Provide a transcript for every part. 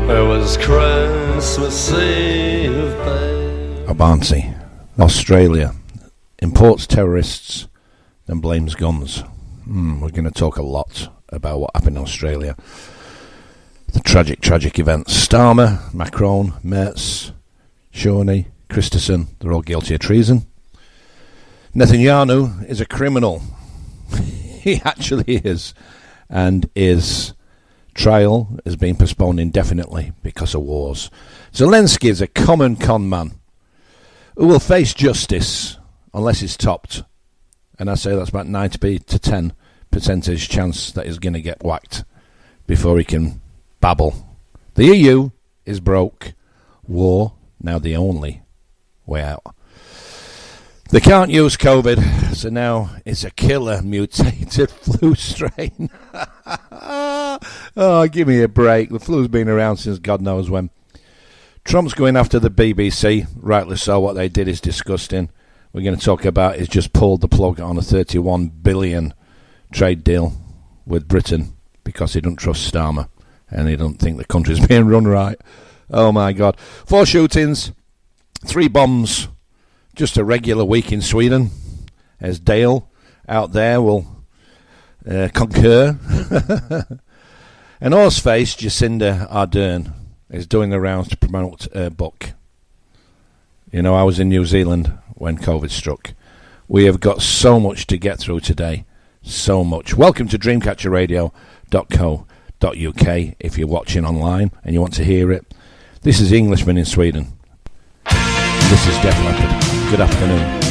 It was Christmas Eve, babe. Abansi, Australia, imports terrorists, then blames guns. We're going to talk a lot about what happened in Australia. The tragic events. Starmer, Macron, Merz, Shawnee, Christensen, they're all guilty of treason. Netanyahu is a criminal. He actually is. And his trial has been postponed indefinitely because of wars. Zelensky is a common con man who will face justice unless he's topped. And I say that's about 90 to 10 percentage chance that he's going to get whacked before he can babble. The EU is broke. War, now the only way out. They can't use COVID, so now it's a killer mutated flu strain. Oh, give me a break. The flu's been around since God knows when. Trump's going after the BBC, rightly so. What they did is disgusting. We're going to talk about is just pulled the plug on a 31 billion trade deal with Britain because he doesn't trust Starmer and he doesn't think the country's being run right. Oh my God. 4 shootings, 3 bombs, just a regular week in Sweden, as Dale out there will concur. And Horseface Jacinda Ardern is doing the rounds to promote her book. You know, I was in New Zealand when COVID struck. We have got so much to get through today. So much. Welcome to dreamcatcherradio.co.uk if you're watching online and you want to hear it. This is Englishman in Sweden. This is Def Leppard. Good afternoon.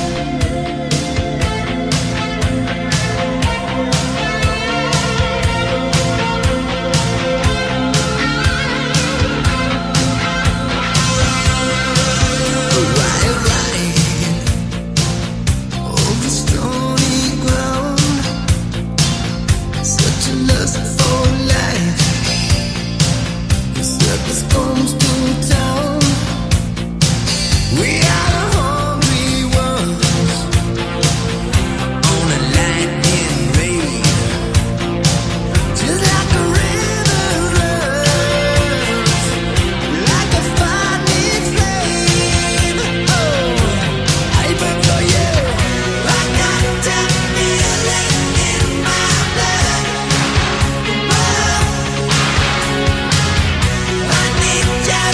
Yeah.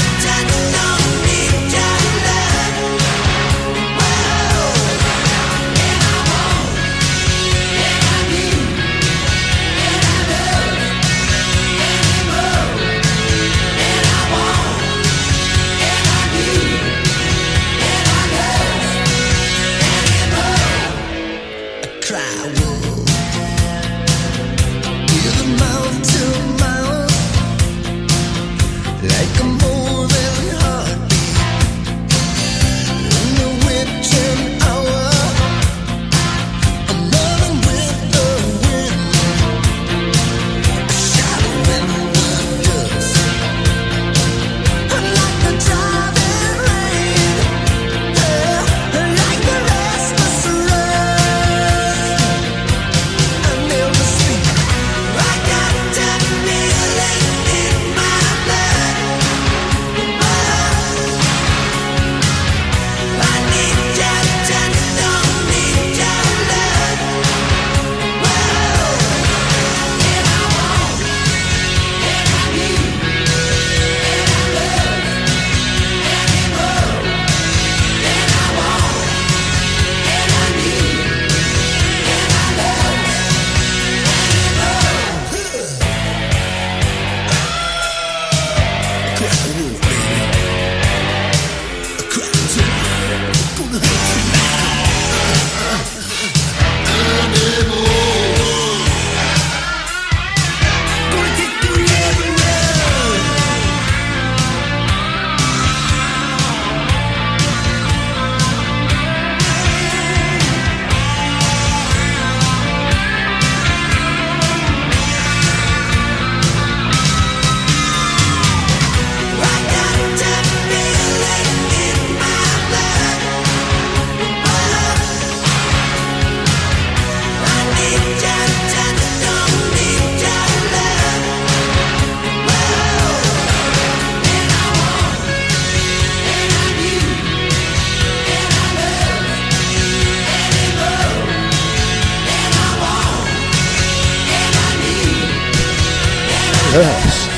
curse.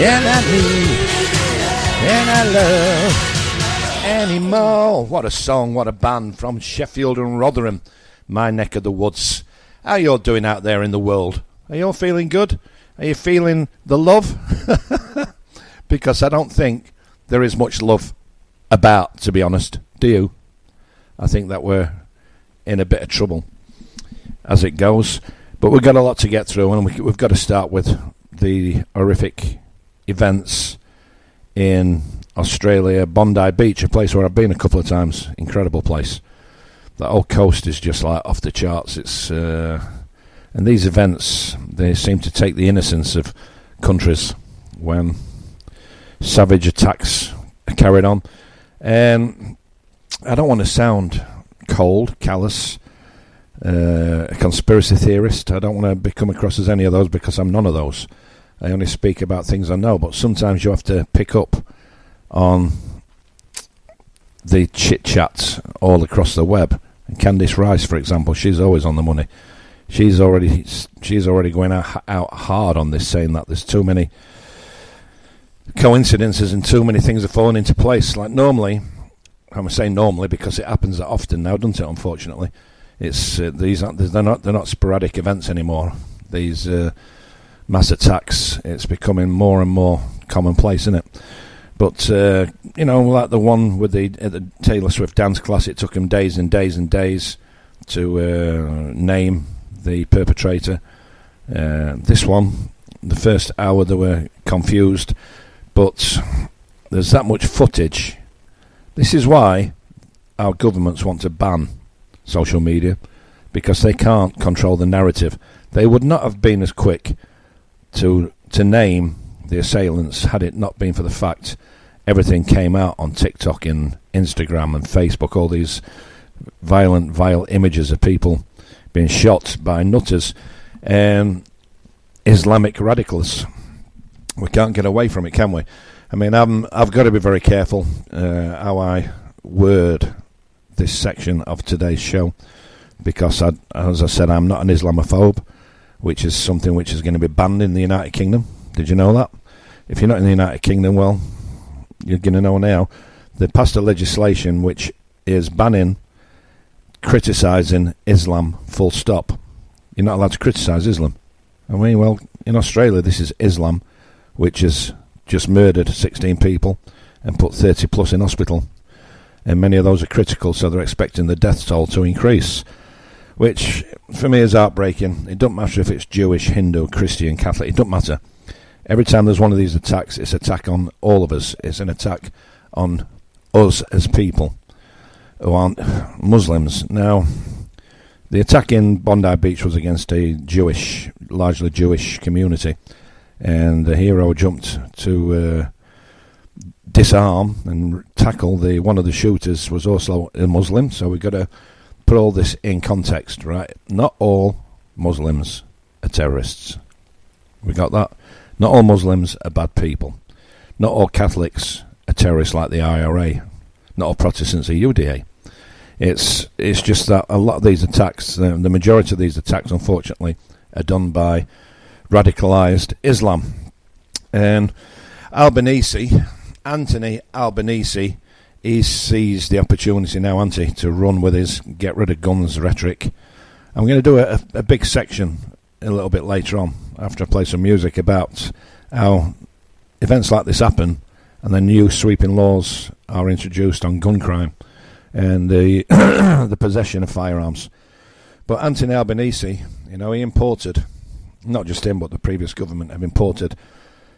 And I need, and I love anymore. What a song, what a band from Sheffield and Rotherham, my neck of the woods. How you all doing out there in the world? Are you all feeling good? Are you feeling the love? Because I don't think there is much love about, to be honest. Do you? I think that we're in a bit of trouble as it goes. But we've got a lot to get through, and we've got to start with the horrific events in Australia, Bondi Beach, a place where I've been a couple of times. Incredible place. The whole coast is just like off the charts. It's and these events, they seem to take the innocence of countries when savage attacks are carried on. And I don't want to sound cold, callous, a conspiracy theorist. I don't want to become across as any of those, because I'm none of those. I only speak about things I know, but sometimes you have to pick up on the chit-chats all across the web. And Candice Rice, for example, she's always on the money. She's already going out hard on this, saying that there's too many coincidences and too many things are falling into place. Like normally, I'm saying normally because it happens that often now, doesn't it? Unfortunately, it's they're not sporadic events anymore. These mass attacks, it's becoming more and more commonplace, isn't it? But like the one with the Taylor Swift dance class, it took them days and days and days to name the perpetrator. This one, the first hour they were confused, but there's that much footage. This is why our governments want to ban social media, because they can't control the narrative. They would not have been as quick to name the assailants had it not been for the fact everything came out on TikTok and Instagram and Facebook, all these vile images of people being shot by nutters and Islamic radicals. We can't get away from it, can we? I mean, I've got to be very careful how I word this section of today's show, because as I said, I'm not an Islamophobe, which is something which is going to be banned in the United Kingdom. Did you know that? If you're not in the United Kingdom, well, you're going to know now. They passed a legislation which is banning criticising Islam, full stop. You're not allowed to criticise Islam. I mean, well, in Australia, this is Islam, which has just murdered 16 people and put 30 plus in hospital. And many of those are critical, so they're expecting the death toll to increase, which for me is heartbreaking. It doesn't matter if it's Jewish, Hindu, Christian, Catholic. It doesn't matter. Every time there's one of these attacks, it's an attack on all of us. It's an attack on us as people who aren't Muslims. Now, the attack in Bondi Beach was against a largely Jewish community, and the hero jumped to disarm and tackle one of the shooters was also a Muslim. So we've got to put all this in context, right? Not all Muslims are terrorists. We got that? Not all Muslims are bad people. Not all Catholics are terrorists like the IRA. Not all Protestants are UDA. It's just that a lot of these attacks, the majority of these attacks, unfortunately, are done by radicalised Islam. And Anthony Albanese, he sees the opportunity now, to run with his get rid of guns rhetoric. I'm going to do a big section a little bit later on, after I play some music, about how events like this happen and then new sweeping laws are introduced on gun crime and the the possession of firearms. But Anthony Albanese, he imported, not just him, but the previous government have imported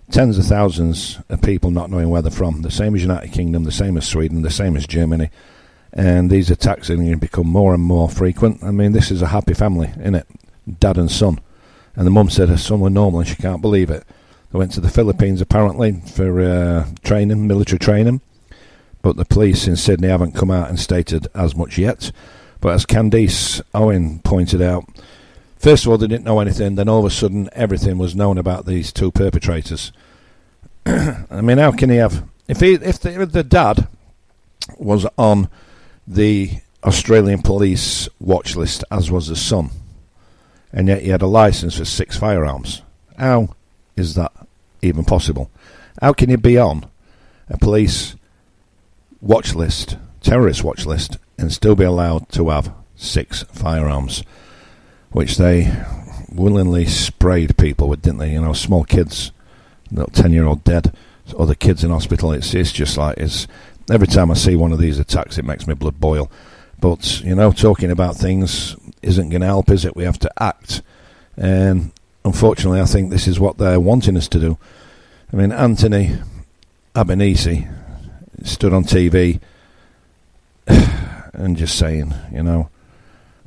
tens of thousands of people not knowing where they're from, the same as United Kingdom, the same as Sweden, the same as Germany. And these attacks are going to become more and more frequent. I mean, this is a happy family, isn't it? Dad and son. And the mum said her son was normal and she can't believe it. They went to the Philippines apparently for training, military training, but the police in Sydney haven't come out and stated as much yet. But as Candice Owen pointed out, first of all, they didn't know anything, then all of a sudden everything was known about these two perpetrators. I mean, how can he have... If the dad was on the Australian police watch list, as was the son, and yet he had a licence for 6 firearms, how is that even possible? How can you be on a police watch list, terrorist watch list, and still be allowed to have 6 firearms, which they willingly sprayed people with, didn't they? You know, small kids, little 10-year-old dead, other kids in hospital. It's just like, every time I see one of these attacks, it makes my blood boil. But, you know, talking about things isn't going to help, is it? We have to act. And unfortunately, I think this is what they're wanting us to do. I mean, Anthony Albanese stood on TV and just saying, you know,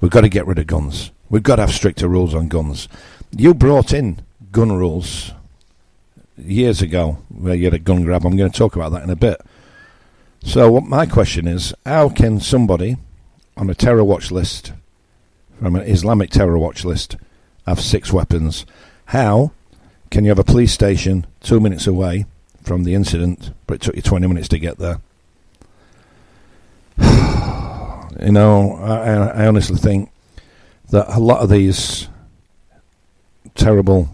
we've got to get rid of guns. We've got to have stricter rules on guns. You brought in gun rules years ago where you had a gun grab. I'm going to talk about that in a bit. So what my question is, how can somebody on a terror watch list, from an Islamic terror watch list, have 6 weapons? How can you have a police station 2 minutes away from the incident, but it took you 20 minutes to get there? You know, I honestly think that a lot of these terrible,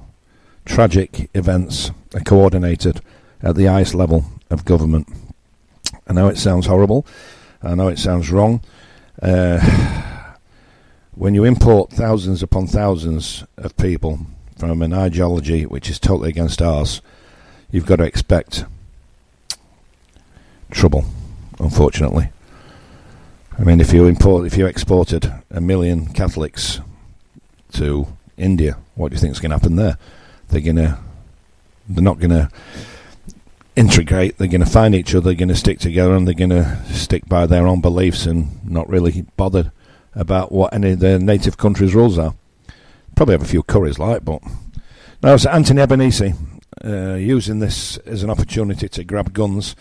tragic events are coordinated at the highest level of government. I know it sounds horrible. I know it sounds wrong. When you import thousands upon thousands of people from an ideology which is totally against ours, you've got to expect trouble, unfortunately. I mean, if you exported 1 million Catholics to India, what do you think is going to happen there? They're not going to integrate. They're going to find each other, they're going to stick together, and they're going to stick by their own beliefs and not really bothered about what any of their native countries' rules are. Probably have a few curries like, but now it's Anthony Albanese using this as an opportunity to grab guns.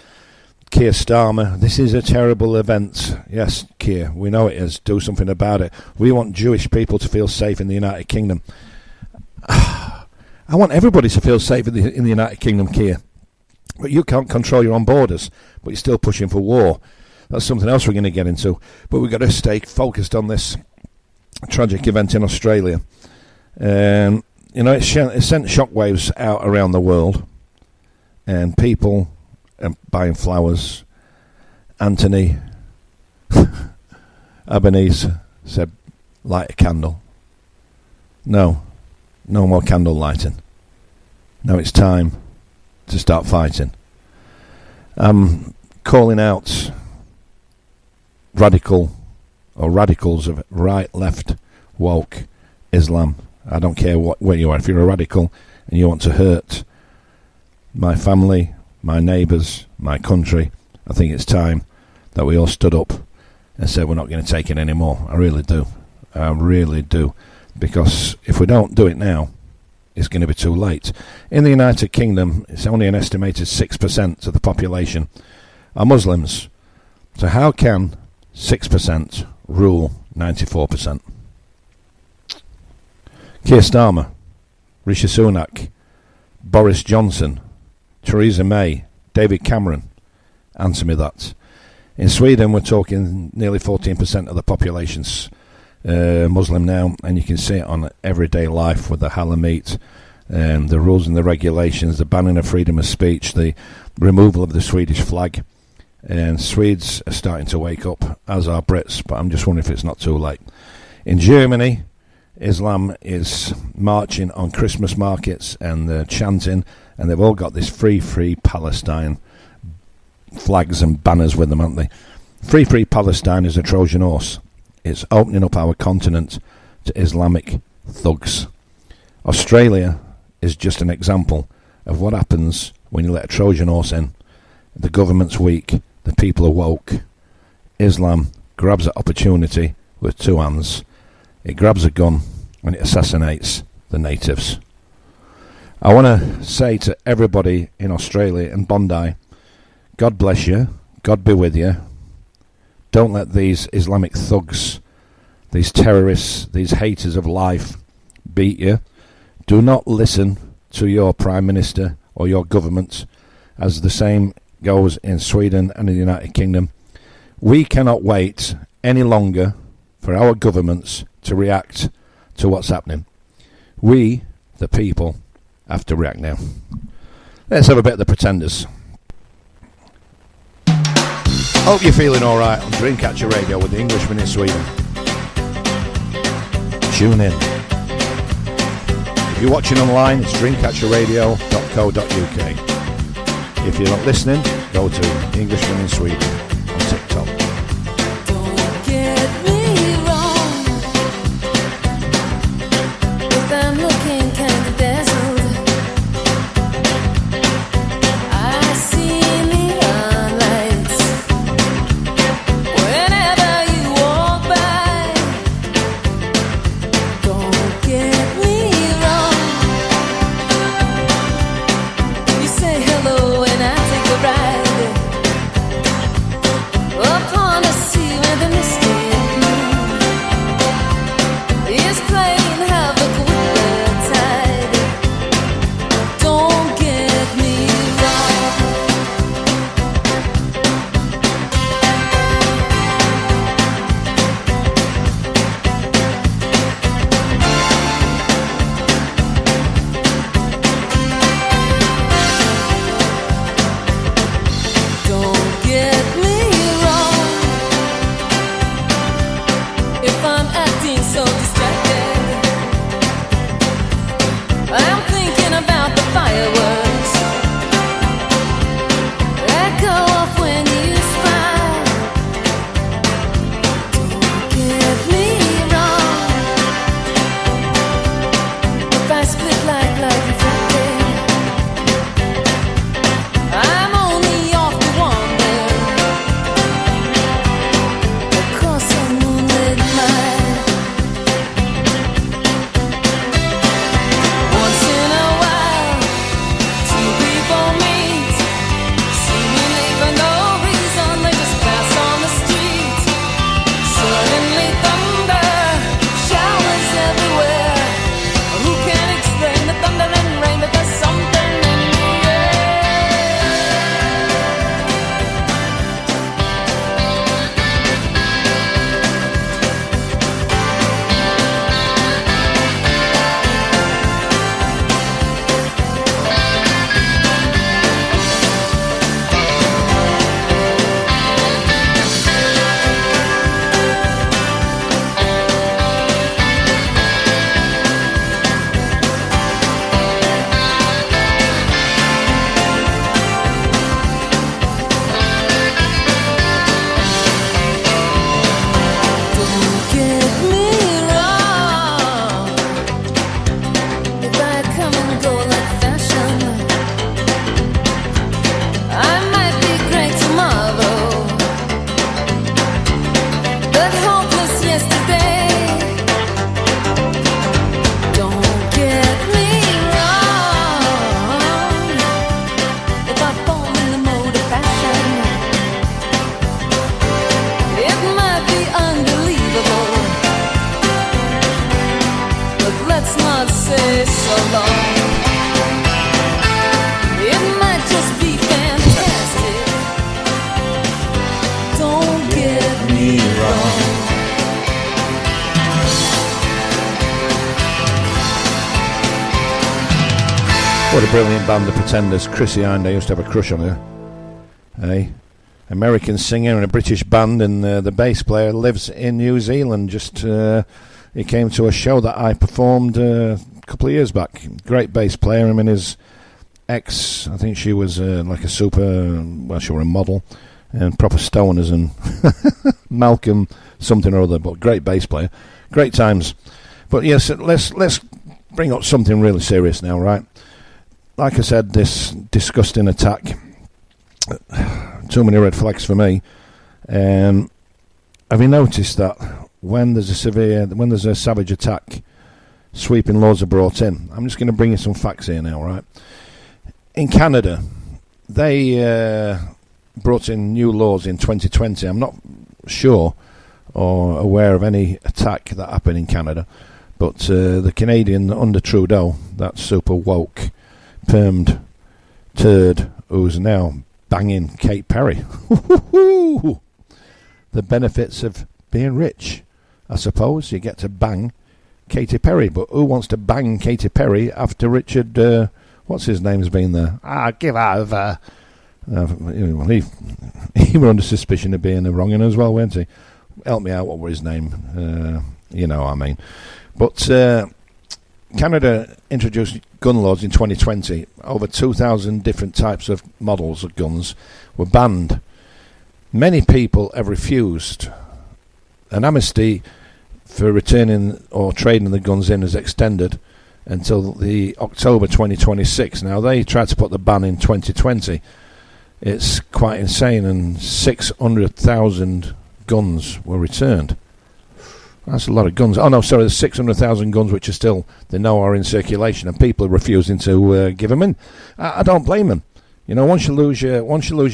Keir Starmer, this is a terrible event. Yes, Keir, we know it is. Do something about it. We want Jewish people to feel safe in the United Kingdom. I want everybody to feel safe in the United Kingdom, Keir. But you can't control your own borders, but you're still pushing for war. That's something else we're going to get into. But we've got to stay focused on this tragic event in Australia. You know, it sent shockwaves out around the world, and people are buying flowers. Anthony Albanese said, light a candle. No more candle lighting. Now it's time to start fighting. I'm calling out radicals of right, left, woke Islam. I don't care where you are. If you're a radical and you want to hurt my family, my neighbours, my country, I think it's time that we all stood up and said we're not going to take it anymore. I really do. I really do. Because if we don't do it now, it's going to be too late. In the United Kingdom, it's only an estimated 6% of the population are Muslims. So how can 6% rule 94%? Keir Starmer, Rishi Sunak, Boris Johnson, Theresa May, David Cameron, answer me that. In Sweden, we're talking nearly 14% of the population's Muslim now, and you can see it on everyday life with the halal meat, the rules and the regulations, the banning of freedom of speech, the removal of the Swedish flag. And Swedes are starting to wake up, as are Brits, but I'm just wondering if it's not too late. In Germany, Islam is marching on Christmas markets and they're chanting, and they've all got this free Palestine flags and banners with them, haven't they? Free Palestine is a Trojan horse. It's opening up our continent to Islamic thugs. Australia is just an example of what happens when you let a Trojan horse in. The government's weak, the people are woke. Islam grabs that opportunity with 2 hands. It grabs a gun and it assassinates the natives. I want to say to everybody in Australia and Bondi, God bless you, God be with you. Don't let these Islamic thugs, these terrorists, these haters of life beat you. Do not listen to your Prime Minister or your government, as the same goes in Sweden and in the United Kingdom. We cannot wait any longer for our governments to react to what's happening. We, the people, have to react now. Let's have a bit of the Pretenders. Hope you're feeling alright on Dreamcatcher Radio with the Englishman in Sweden. Tune in. If you're watching online, it's dreamcatcherradio.co.uk. If you're not listening, go to the Englishman in Sweden on TikTok. Don't get me wrong, if I'm looking kind of dazzled, I see neon lights whenever you walk by. Don't get me wrong, you say hello and I take a ride upon a sea where the misty moon is playing havoc with the tide. Don't get me wrong. Don't get me wrong, if I'm acting so distracted, I'm thinking about the fireworks that go off when you smile. Don't get me wrong, if I split like reflected, I'm only off to wander across a moonlit mile. Once in a while, two people meet, seemingly for no reason, they just pass on the street. Suddenly thunder showers everywhere. Who can explain the thunder and rain, but there's something in the air. Don't get me wrong, if I come and go like fashion, I might be great tomorrow, but hopeless yesterday. Don't get me wrong, if I fall in the mode of passion, it might be unbelievable, but let's not say so long. It might just be fantastic. Don't get me wrong. What a brilliant band, the Pretenders. Chrissy Hind, I used to have a crush on her. Hey, American singer and a British band, and the bass player lives in New Zealand. He came to a show that I performed a couple of years back. Great bass player. I mean, his ex, I think she was like a she was a model, and proper stoners, and Malcolm something or other, but great bass player. Great times. But yes, let's bring up something really serious now, right? Like I said, this disgusting attack, too many red flags for me. Have you noticed that when there's a savage attack, sweeping laws are brought in. I'm just going to bring you some facts here now, right? In Canada, they brought in new laws in 2020. I'm not sure or aware of any attack that happened in Canada, but the Canadian under Trudeau, that super woke, permed turd who's now banging Katy Perry. The benefits of being rich, I suppose. You get to bang Katy Perry, but who wants to bang Katy Perry after Richard, what's his name's been there? Give over. He were under suspicion of being a wrong'un as well, weren't he? Help me out, what was his name? You know what I mean. But Canada introduced gun laws in 2020. Over 2,000 different types of models of guns were banned. Many people have refused. An amnesty for returning or trading the guns in is extended until the October 2026. Now, they tried to put the ban in 2020. It's quite insane, and 600,000 guns were returned. That's a lot of guns. Oh no, sorry, there's 600,000 guns which are still, they know are in circulation, and people are refusing to give them in. I don't blame them. You know, once you lose your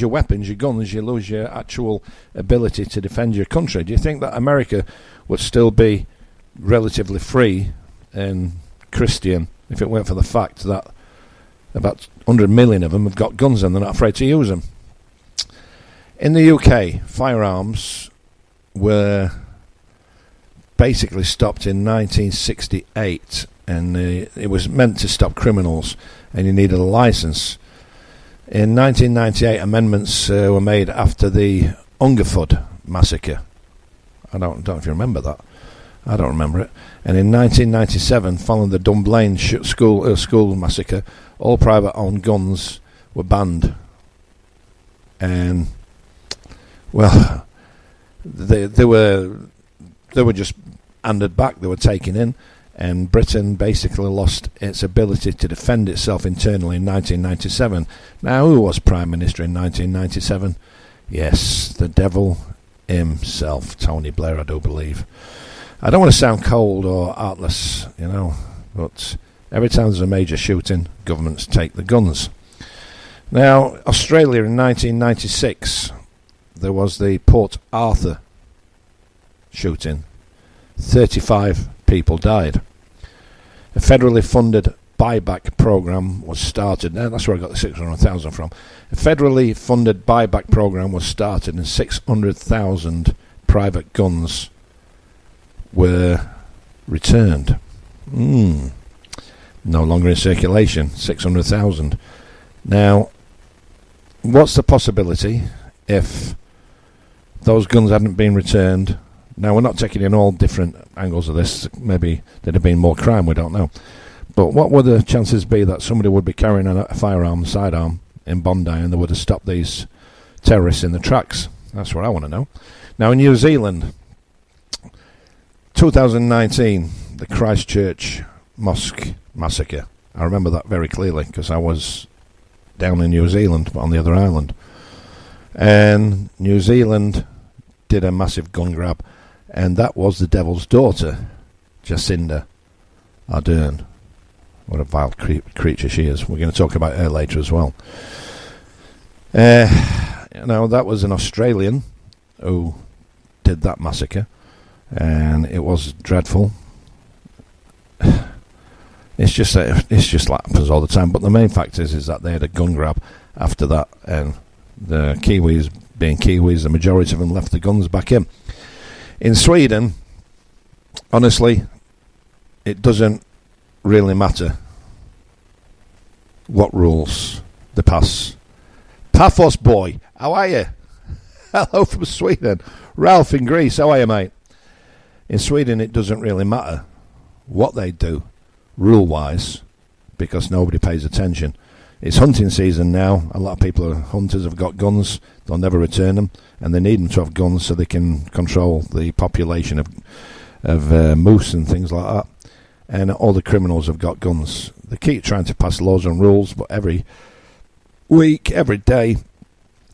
weapons, your guns, you lose your actual ability to defend your country. Do you think that America would still be relatively free and Christian if it weren't for the fact that about 100 million of them have got guns and they're not afraid to use them? In the UK, firearms were basically stopped in 1968, and it was meant to stop criminals, and you needed a license. In 1998, amendments were made after the Hungerford massacre. I don't know if you remember that. I don't remember it. And in 1997, following the Dunblane school massacre, all private-owned guns were banned. And, well, they were just handed back. They were taken in. And Britain basically lost its ability to defend itself internally in 1997. Now, who was Prime Minister in 1997? Yes, the devil himself, Tony Blair, I do believe. I don't want to sound cold or heartless, you know, but every time there's a major shooting, governments take the guns. Now, Australia in 1996, there was the Port Arthur shooting. 35 people died. A federally funded buyback program was started. Now, that's where I got the 600,000 from. A federally funded buyback program was started, and 600,000 private guns were returned. No longer in circulation. 600,000. Now, what's the possibility if those guns hadn't been returned? Now, we're not taking in all different angles of this. Maybe there'd have been more crime, we don't know. But what would the chances be that somebody would be carrying a firearm, sidearm, in Bondi, and they would have stopped these terrorists in the tracks? That's what I want to know. Now, in New Zealand, 2019, the Christchurch Mosque massacre. I remember that very clearly because I was down in New Zealand, but on the other island. And New Zealand did a massive gun grab. And that was the devil's daughter, Jacinda Ardern. What a vile creature she is. We're going to talk about her later as well. That was an Australian who did that massacre, and it was dreadful. It's just like happens all the time. But the main fact is that they had a gun grab after that, and the Kiwis, being Kiwis, the majority of them left the guns back in. In Sweden, honestly, it doesn't really matter what rules they pass. Paphos boy, how are you? Hello from Sweden. Ralph in Greece, how are you, mate? In Sweden, it doesn't really matter what they do, rule-wise, because nobody pays attention. It's hunting season now. A lot of people, hunters, have got guns. They'll never return them, and they need them to have guns so they can control the population of moose and things like that. And all the criminals have got guns. They keep trying to pass laws and rules, but every week, every day,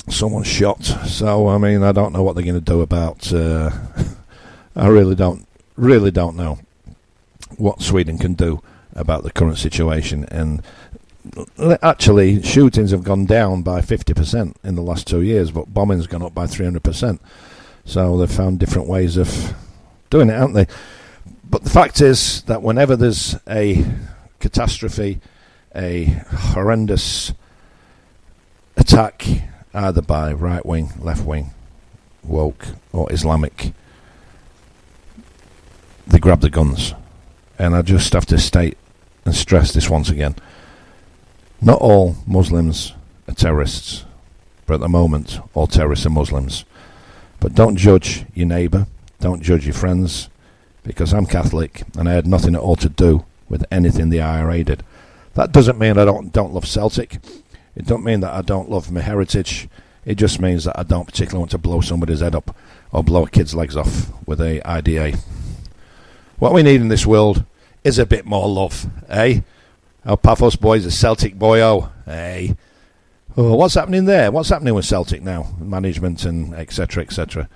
someone's shot. So, I mean, I don't know what they're going to do about... I really don't know. what Sweden can do about the current situation. And actually, shootings have gone down by 50% in the last 2 years, but bombing's gone up by 300%. So they've found different ways of doing it, haven't they? But the fact is that whenever there's a catastrophe, a horrendous attack, either by right wing, left wing, woke or Islamic, they grab the guns. And I just have to state and stress this once again. Not all Muslims are terrorists, but at the moment all terrorists are Muslims. But don't judge your neighbour, don't judge your friends, because I'm Catholic and I had nothing at all to do with anything the IRA did. That doesn't mean I don't love Celtic. It don't mean that I don't love my heritage. It just means that I don't particularly want to blow somebody's head up or blow a kid's legs off with a IDA. What we need in this world is a bit more love, eh? Our Paphos boy's a Celtic boyo, eh? Oh, what's happening there? What's happening with Celtic now? Management and etc. etc.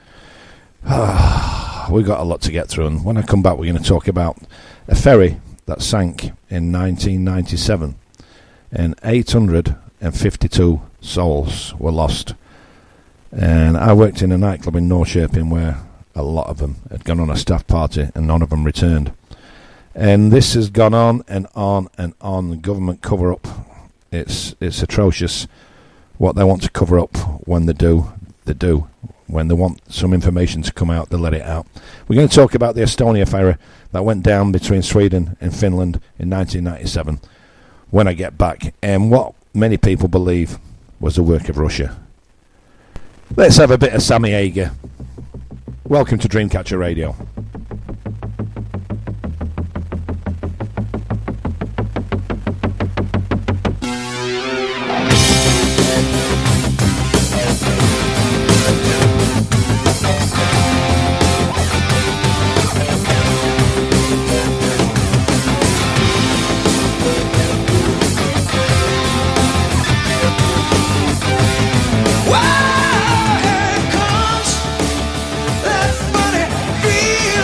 We've got a lot to get through, and when I come back we're going to talk about a ferry that sank in 1997 and 852 souls were lost. And I worked in a nightclub in Norrköping where a lot of them had gone on a staff party and none of them returned. And this has gone on and on and on. Government cover up. It's atrocious. What they want to cover up, when they do. When they want some information to come out, they let it out. We're going to talk about the Estonia ferry that went down between Sweden and Finland in 1997 when I get back, and what many people believe was the work of Russia. Let's have a bit of Sammy Hagar. Welcome to Dreamcatcher Radio. Here comes that funny feeling.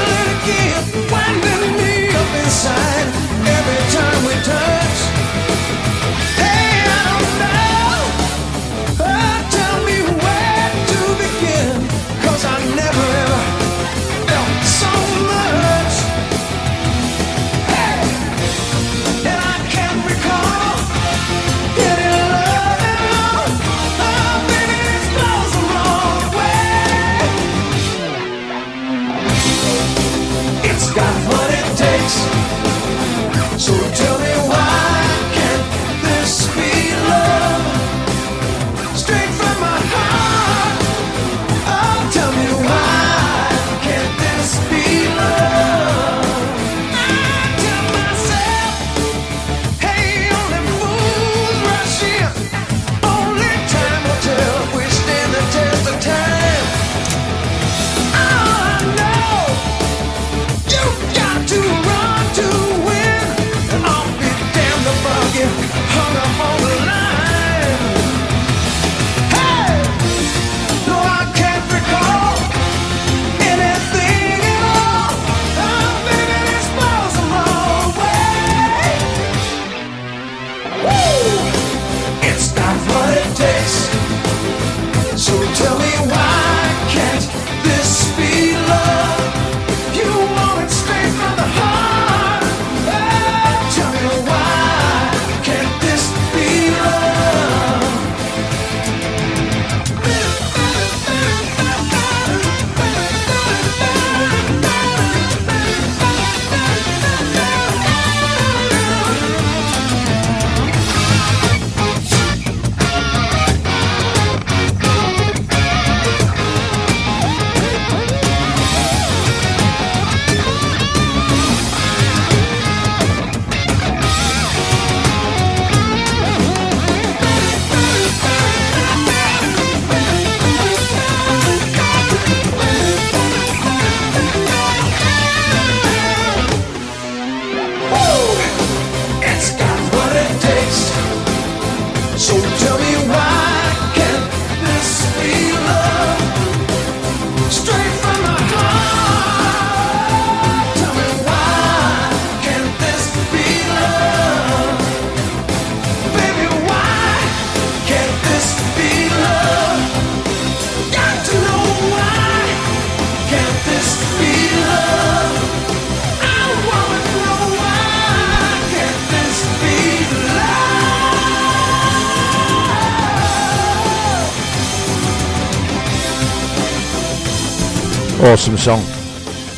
Awesome song.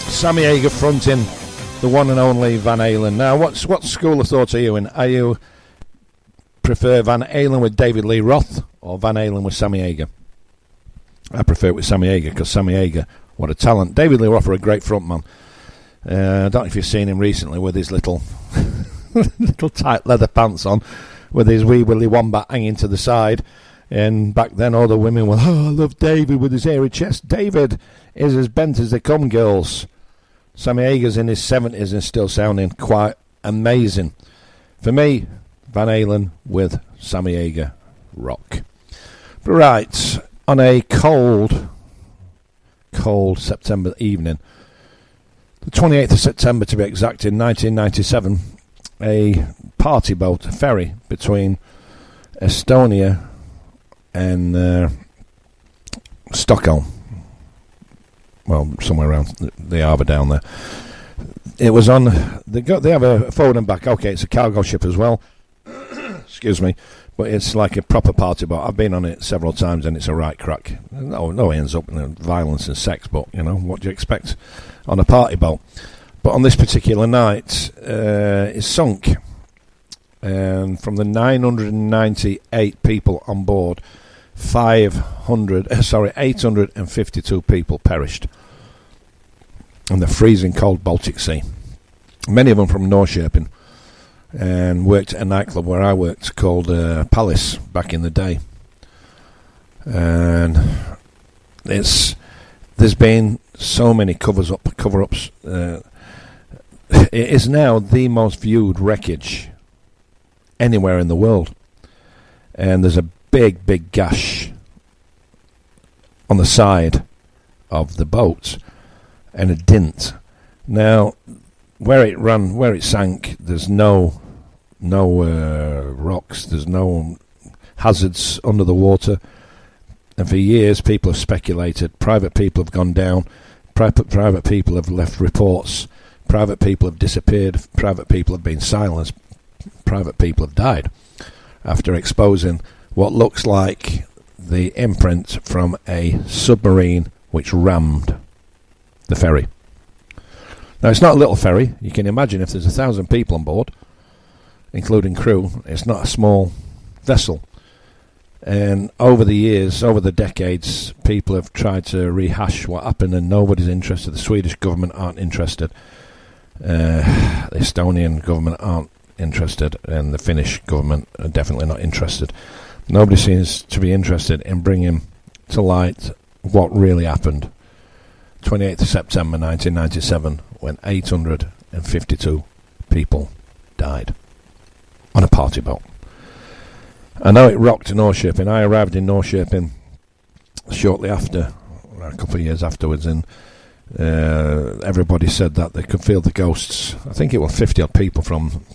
Sammy Hagar fronting the one and only Van Halen. Now, what school of thought are you in? Are you prefer Van Halen with David Lee Roth or Van Halen with Sammy Hagar? I prefer it with Sammy Hagar because Sammy Hagar, what a talent. David Lee Roth are a great frontman. I don't know if you've seen him recently with his little little tight leather pants on, with his wee Willy Wombat hanging to the side. And back then all the women were, oh, I love David with his hairy chest. David is as bent as they come, girls. Sammy Hagar's in his 70s and still sounding quite amazing. For me, Van Halen with Sammy Hagar rock. Right, on a cold September evening, the 28th of September to be exact, in 1997, a party boat, a ferry between Estonia and Stockholm, well, somewhere around the harbour down there. It was on. They have a forward and back. Okay, it's a cargo ship as well. Excuse me, but it's like a proper party boat. I've been on it several times, and it's a right crack. No, it ends up in violence and sex, but you know what do you expect on a party boat? But on this particular night, it sunk, and from the 998 people on board, 852 people perished in the freezing cold Baltic Sea. Many of them from Norrköping, and worked at a nightclub where I worked called Palace back in the day. And there's been so many cover-ups. It is now the most viewed wreckage anywhere in the world, and there's a big gash on the side of the boat and a dint. Now, where it sank, there's no rocks, there's no hazards under the water, and for years people have speculated. Private people have gone down, private people have left reports, private people have disappeared, private people have been silenced, private people have died after exposing what looks like the imprint from a submarine which rammed the ferry. Now, it's not a little ferry. You can imagine if there's 1,000 people on board, including crew, it's not a small vessel. And over the years, over the decades, people have tried to rehash what happened, and nobody's interested. The Swedish government aren't interested. The Estonian government aren't interested, and the Finnish government are definitely not interested. Nobody seems to be interested in bringing to light what really happened. 28th of September 1997, when 852 people died on a party boat. I know it rocked Norrköping. I arrived in Norrköping shortly after, a couple of years afterwards, and everybody said that they could feel the ghosts. I think it was 50-odd people from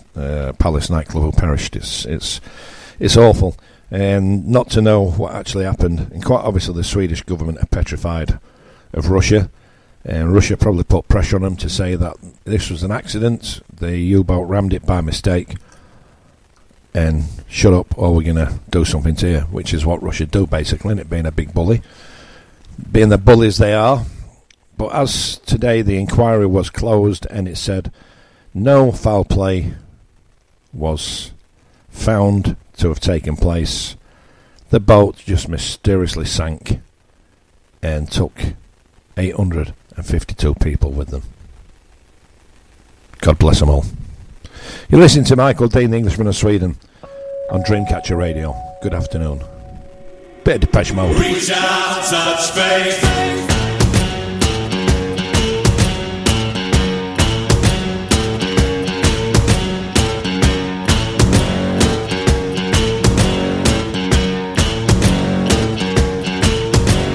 Palace nightclub who perished. It's awful. And not to know what actually happened. And quite obviously the Swedish government are petrified of Russia, and Russia probably put pressure on them to say that this was an accident, the U-boat rammed it by mistake, and shut up or we're going to do something to you, which is what Russia do basically, and it being a big bully, being the bullies they are. But as today the inquiry was closed, and it said no foul play was found to have taken place. The boat just mysteriously sank and took 852 people with them. God bless them all. You're listening to Michael Dean, the Englishman of Sweden, on Dreamcatcher Radio. Good afternoon. Bit of Depeche Mode. Reach out, touch faith.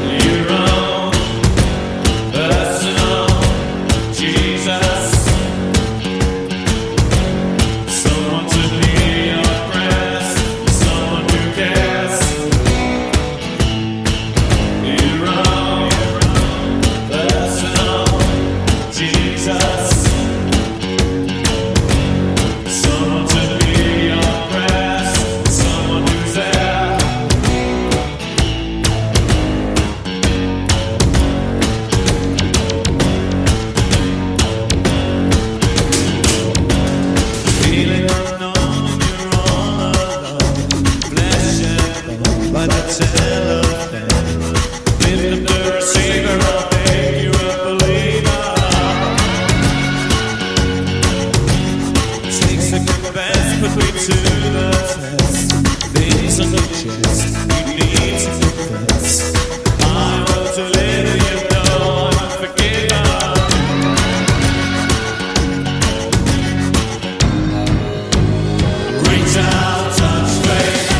You're wrong. needs confess. I want to live, you know I'm forgiven. Reach out, touch faith.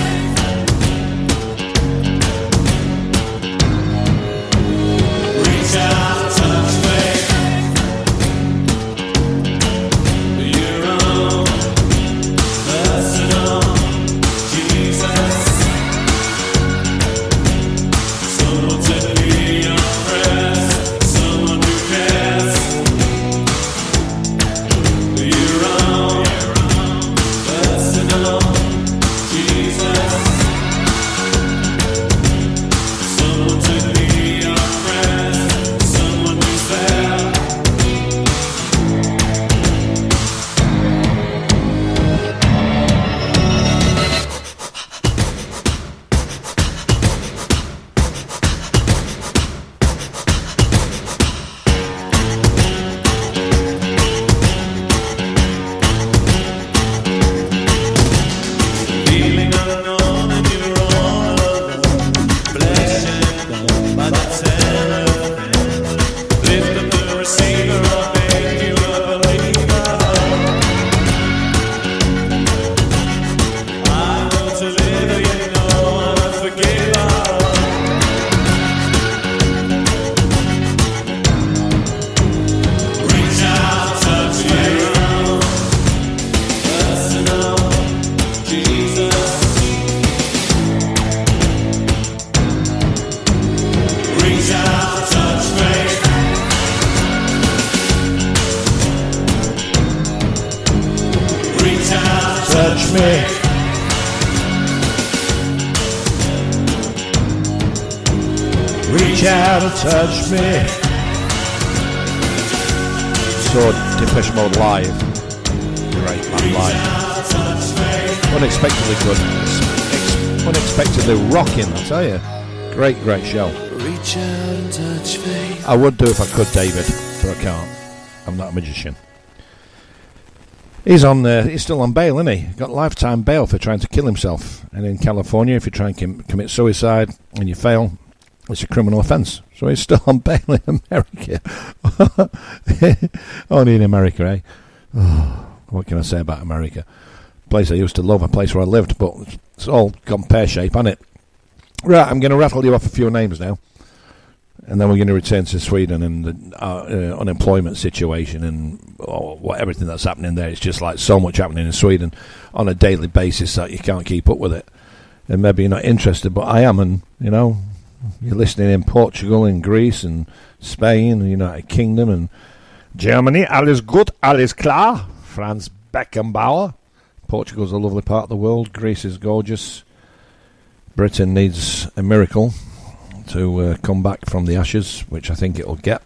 Reach out, touch faith. Your own personal Jesus. Someone to hear your prayers. Someone who cares. Your own personal Jesus. Someone to hear your prayers. Someone who's there. Feeling unknown and you're all alone. Flesh and bone by the telephone. Lift up the receiver, I'll make you a believer. I want to live, you know I'm a forgiver. Reach out, touch your own personal Jesus. Reach out, touch faith. Reach out, touch me. Reach out and touch me. So Depeche Mode live. Great man live. touch faith. Unexpectedly good. Unexpectedly rocking, I tell you. Great show. Reach out and touch faith. I would do if I could, David, but I can't. I'm not a magician. He's still on bail, isn't he? Got lifetime bail for trying to kill himself. And in California, if you try and commit suicide and you fail, it's a criminal offence. So he's still on bail in America. Only in America, eh? Oh, what can I say about America? Place I used to love, a place where I lived, but it's all gone pear-shaped, hasn't it? Right, I'm going to rattle you off a few names now. And then we're going to return to Sweden and the unemployment situation and everything that's happening there. It's just like so much happening in Sweden on a daily basis that you can't keep up with it. And maybe you're not interested, but I am. And, you know, you're listening in Portugal and Greece and Spain, the United Kingdom and Germany. Alles gut, alles klar. Franz Beckenbauer. Portugal's a lovely part of the world. Greece is gorgeous. Britain needs a miracle to come back from the ashes, which I think it'll get.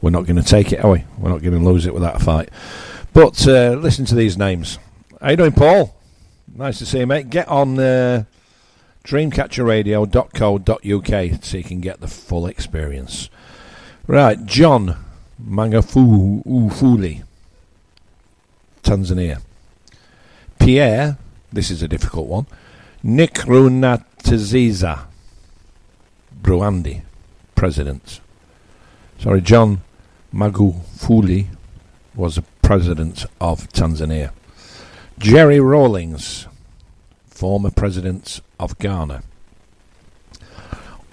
We're not going to take it, are we? We're not going to lose it without a fight. But listen to these names. How you doing, Paul? Nice to see you, mate. Get on dreamcatcherradio.co.uk so you can get the full experience. Right, John Magufuli, Tanzania. Pierre, this is a difficult one, Nkurunziza, Burundi, president. Sorry, John Magufuli was the president of Tanzania. Jerry Rawlings, former president of Ghana.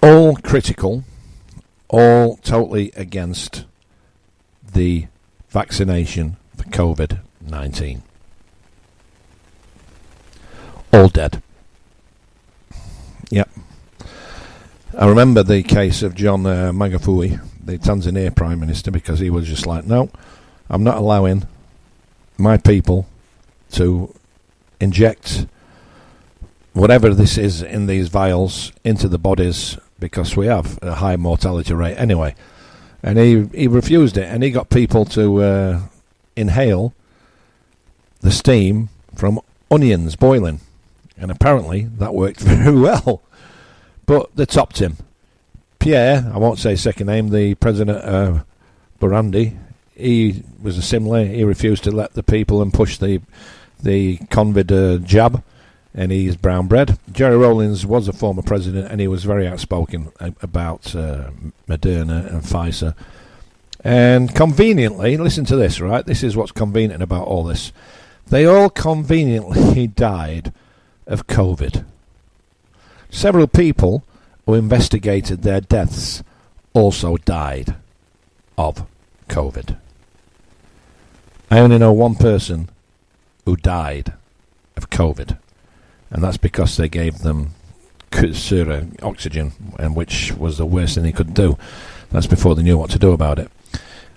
All critical, all totally against the vaccination for COVID-19. All dead. Yep. I remember the case of John Magufuli, the Tanzania Prime Minister, because he was just like, no, I'm not allowing my people to inject whatever this is in these vials into the bodies because we have a high mortality rate anyway. And he refused it, and he got people to inhale the steam from onions boiling. And apparently that worked very well. But they topped him. Pierre, I won't say his second name, the president of Burundi, he was a similar. He refused to let the people and push the COVID jab and he's brown bread. Jerry Rawlings was a former president, and he was very outspoken about Moderna and Pfizer. And conveniently, listen to this, right? This is what's convenient about all this. They all conveniently died of COVID. Several people who investigated their deaths also died of COVID. I only know one person who died of COVID, and that's because they gave them censor oxygen, and which was the worst thing they could do. That's before they knew what to do about it.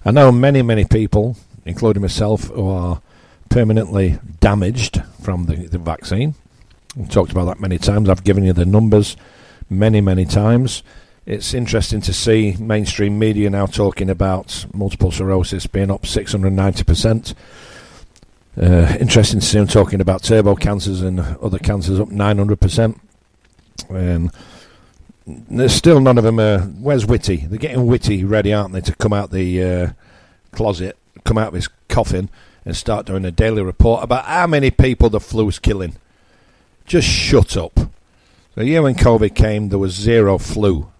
I know many people, including myself, who are permanently damaged from the vaccine. We've talked about that many times. I've given you the numbers many times. It's interesting to see mainstream media now talking about multiple sclerosis being up 690%. Interesting to see them talking about turbo cancers and other cancers up 900%. There's still none of them. Where's Whitty? They're getting Whitty ready, aren't they, to come out the closet, come out of his coffin and start doing a daily report about how many people the flu's killing. Just shut up. The year when COVID came, there was zero flu.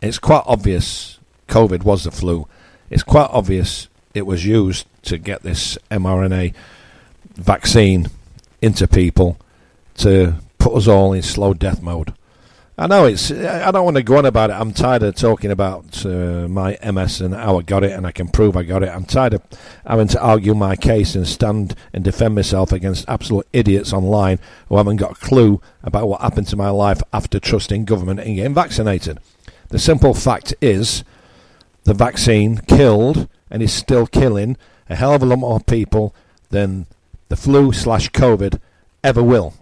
It's quite obvious COVID was the flu. It's quite obvious it was used to get this mRNA vaccine into people to put us all in slow death mode. I know I don't want to go on about it. I'm tired of talking about my MS and how I got it, and I can prove I got it. I'm tired of having to argue my case and stand and defend myself against absolute idiots online who haven't got a clue about what happened to my life after trusting government and getting vaccinated. The simple fact is the vaccine killed and is still killing a hell of a lot more people than the flu/COVID ever will.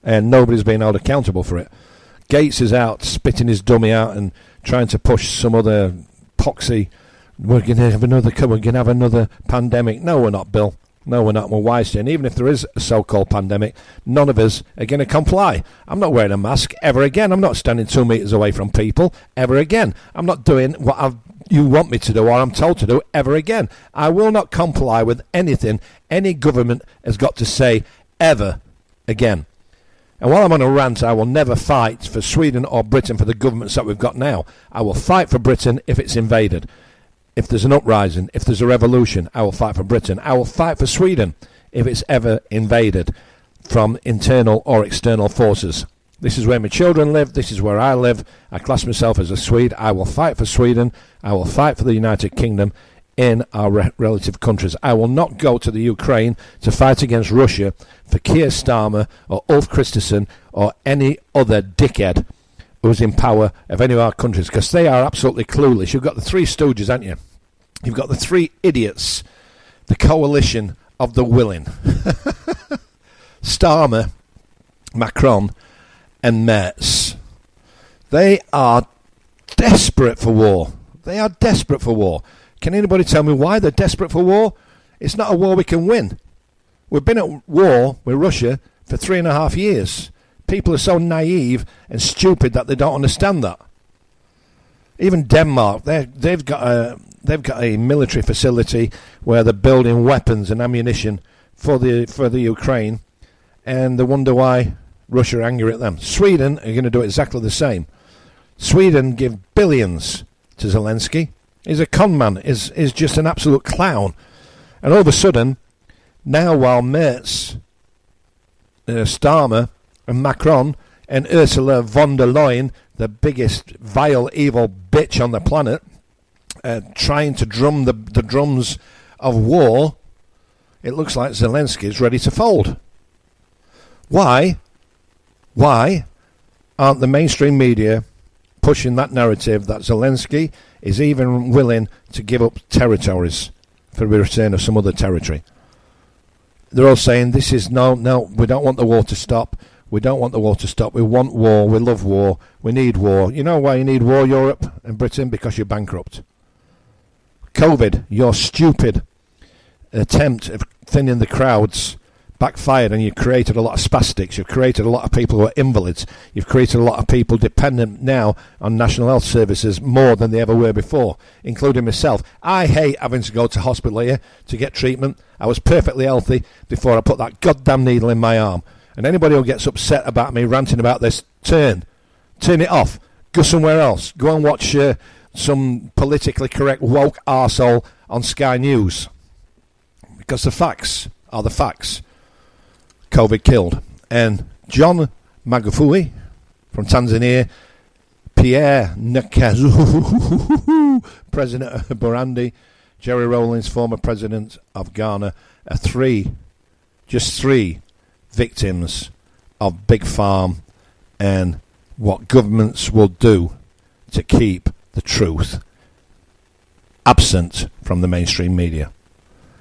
And nobody's been held accountable for it. Gates is out spitting his dummy out and trying to push some other poxy. We're going to have another pandemic. No, we're not, Bill. No, we're not. We're wise. And even if there is a so-called pandemic, none of us are going to comply. I'm not wearing a mask ever again. I'm not standing 2 meters away from people ever again. I'm not doing what you want me to do or I'm told to do ever again. I will not comply with anything any government has got to say ever again. And while I'm on a rant, I will never fight for Sweden or Britain for the governments that we've got now. I will fight for Britain if it's invaded. If there's an uprising, if there's a revolution, I will fight for Britain. I will fight for Sweden if it's ever invaded from internal or external forces. This is where my children live. This is where I live. I class myself as a Swede. I will fight for Sweden. I will fight for the United Kingdom in our relative countries. I will not go to the Ukraine to fight against Russia for Keir Starmer or Ulf Kristersson or any other dickhead who's in power of any of our countries, because they are absolutely clueless. You've got the three stooges, haven't you? You've got the three idiots, the coalition of the willing. Starmer, Macron and Merz. They are desperate for war. They are desperate for war. Can anybody tell me why they're desperate for war? It's not a war we can win. We've been at war with Russia for 3.5 years. People are so naive and stupid that they don't understand that. Even Denmark, they've got a military facility where they're building weapons and ammunition for the Ukraine, and they wonder why Russia are angry at them. Sweden are going to do exactly the same. Sweden give billions to Zelensky. He's a con man. Is just an absolute clown. And all of a sudden, now while Merz, Starmer and Macron and Ursula von der Leyen, the biggest vile evil bitch on the planet, trying to drum the drums of war, it looks like Zelensky is ready to fold. Why aren't the mainstream media pushing that narrative that Zelensky is even willing to give up territories for the return of some other territory? They're all saying this is no, we don't want the war to stop. We don't want the war to stop. We want war. We love war. We need war. You know why you need war, Europe and Britain? Because you're bankrupt. COVID, your stupid attempt of thinning the crowds backfired, and you've created a lot of spastics, you've created a lot of people who are invalids, you've created a lot of people dependent now on National Health Services more than they ever were before, including myself. I hate having to go to hospital here to get treatment. I was perfectly healthy before I put that goddamn needle in my arm. And anybody who gets upset about me ranting about this, turn it off, go somewhere else, go and watch some politically correct woke arsehole on Sky News, because the facts are the facts. COVID killed. And John Magufuli from Tanzania, Pierre Nkurunziza, president of Burundi, Jerry Rawlings, former president of Ghana, are just three victims of Big Farm and what governments will do to keep the truth absent from the mainstream media.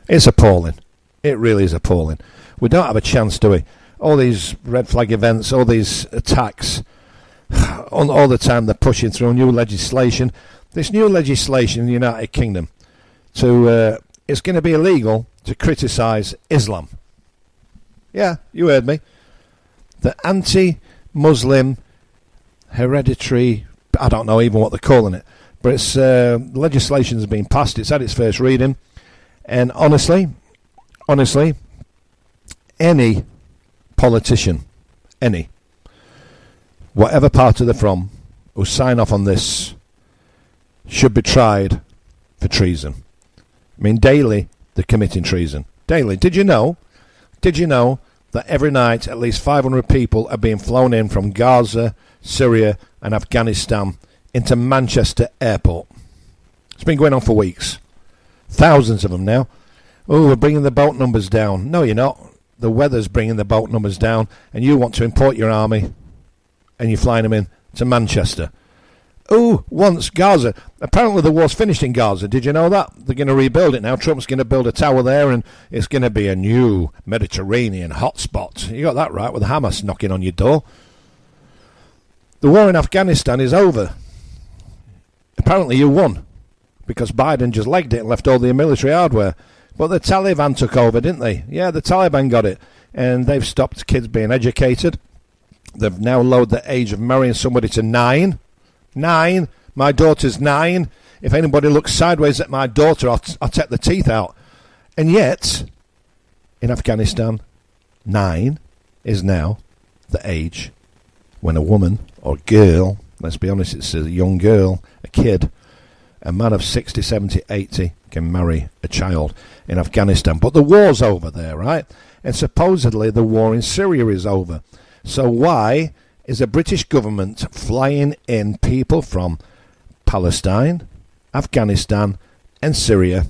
It's appalling. It really is appalling. We don't have a chance, do we? All these red flag events, all these attacks, all the time they're pushing through new legislation. This new legislation in the United Kingdom, it's going to be illegal to criticise Islam. Yeah, you heard me. The anti-Muslim hereditary, I don't know even what they're calling it, but it's legislation has been passed. It's had its first reading, and honestly, any politician, whatever party they're from, who sign off on this should be tried for treason. I mean, daily they're committing treason. Daily. Did you know that every night at least 500 people are being flown in from Gaza, Syria and Afghanistan into Manchester Airport? It's been going on for weeks. Thousands of them now. Oh, we're bringing the boat numbers down. No, you're not. The weather's bringing the boat numbers down, and you want to import your army, and you're flying them in to Manchester. Oh, once Gaza. Apparently the war's finished in Gaza. Did you know that? They're going to rebuild it now. Trump's going to build a tower there, and it's going to be a new Mediterranean hotspot. You got that right, with Hamas knocking on your door. The war in Afghanistan is over. Apparently you won, because Biden just legged it and left all the military hardware. But the Taliban took over, didn't they? Yeah, the Taliban got it. And they've stopped kids being educated. They've now lowered the age of marrying somebody to 9. 9. My daughter's 9. If anybody looks sideways at my daughter, I'll take the teeth out. And yet, in Afghanistan, 9 is now the age when a woman or girl, let's be honest, it's a young girl, a kid, a man of 60, 70, 80 can marry a child in Afghanistan. But the war's over there, right? And supposedly the war in Syria is over. So why is the British government flying in people from Palestine, Afghanistan and Syria?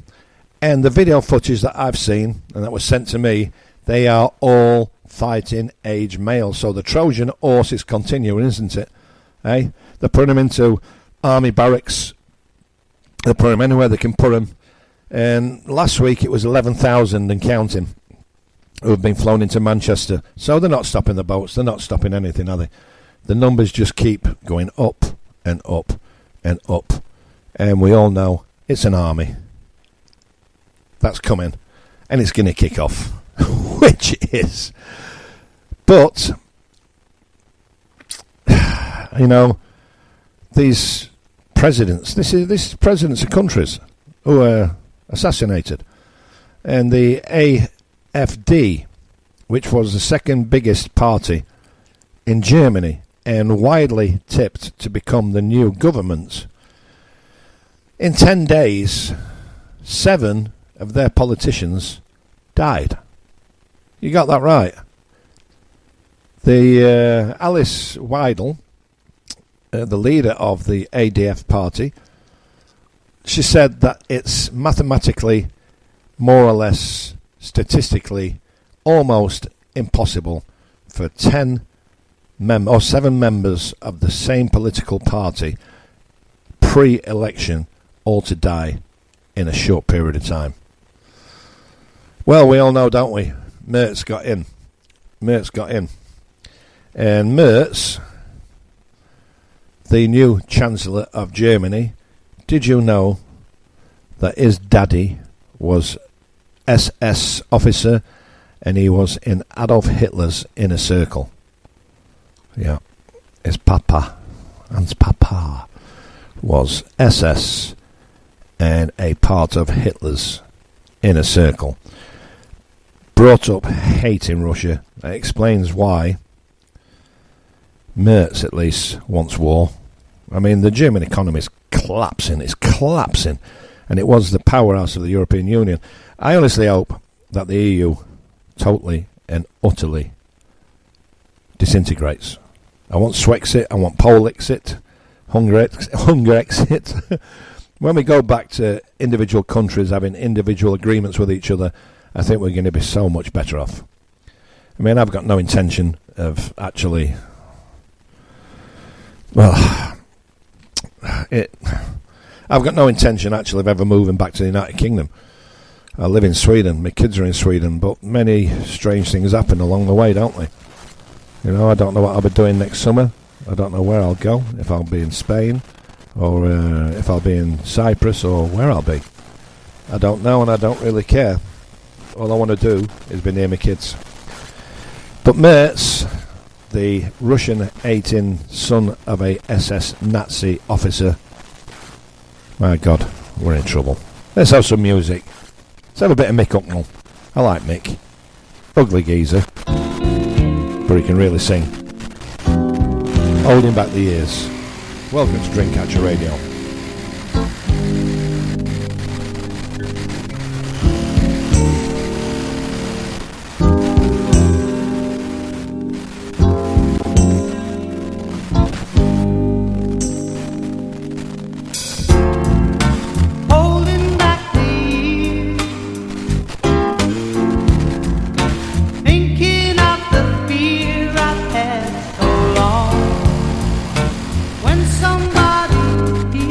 And the video footage that I've seen, and that was sent to me, they are all fighting age males. So the Trojan horse is continuing, isn't it? Eh? They're putting them into army barracks. They're putting them anywhere they can put them. And last week it was 11,000 and counting who have been flown into Manchester. So they're not stopping the boats. They're not stopping anything, are they? The numbers just keep going up and up and up. And we all know it's an army that's coming. And it's going to kick off. Which it is. But, you know, these presidents, this is presidents of countries who are assassinated. And the AfD, which was the second biggest party in Germany and widely tipped to become the new government, in 10 days, 7 of their politicians died. You got that right. The Alice Weidel, the leader of the ADF party, she said that it's mathematically, more or less, statistically, almost impossible for 7 members of the same political party pre-election all to die in a short period of time. Well, we all know, don't we? Merz got in. And Merz, the new Chancellor of Germany, did you know that his daddy was SS officer and he was in Adolf Hitler's inner circle. Yeah, his papa, Hans Papa, was SS and a part of Hitler's inner circle. Brought up hating Russia. That explains why Merz, at least, wants war. I mean, the German economy is collapsing. It's collapsing. And it was the powerhouse of the European Union. I honestly hope that the EU totally and utterly disintegrates. I want Swexit. I want Polexit. Hunger exit. When we go back to individual countries having individual agreements with each other, I think we're going to be so much better off. I mean, I've got no intention of actually... I've got no intention actually of ever moving back to the United Kingdom. I live in Sweden. My kids are in Sweden, but many strange things happen along the way, don't they? You know, I don't know what I'll be doing next summer. I don't know where I'll go, if I'll be in Spain, or if I'll be in Cyprus, or where I'll be. I don't know, and I don't really care. All I want to do is be near my kids. But Merz, the Russian-hating son of a SS Nazi officer, my God, we're in trouble. Let's have some music. Let's have a bit of Mick Hucknall. I like Mick. Ugly geezer, but he can really sing. Holding back the years. Welcome to Dreamcatcher Radio. Holding back the years, thinking of the fear I've had so long. When somebody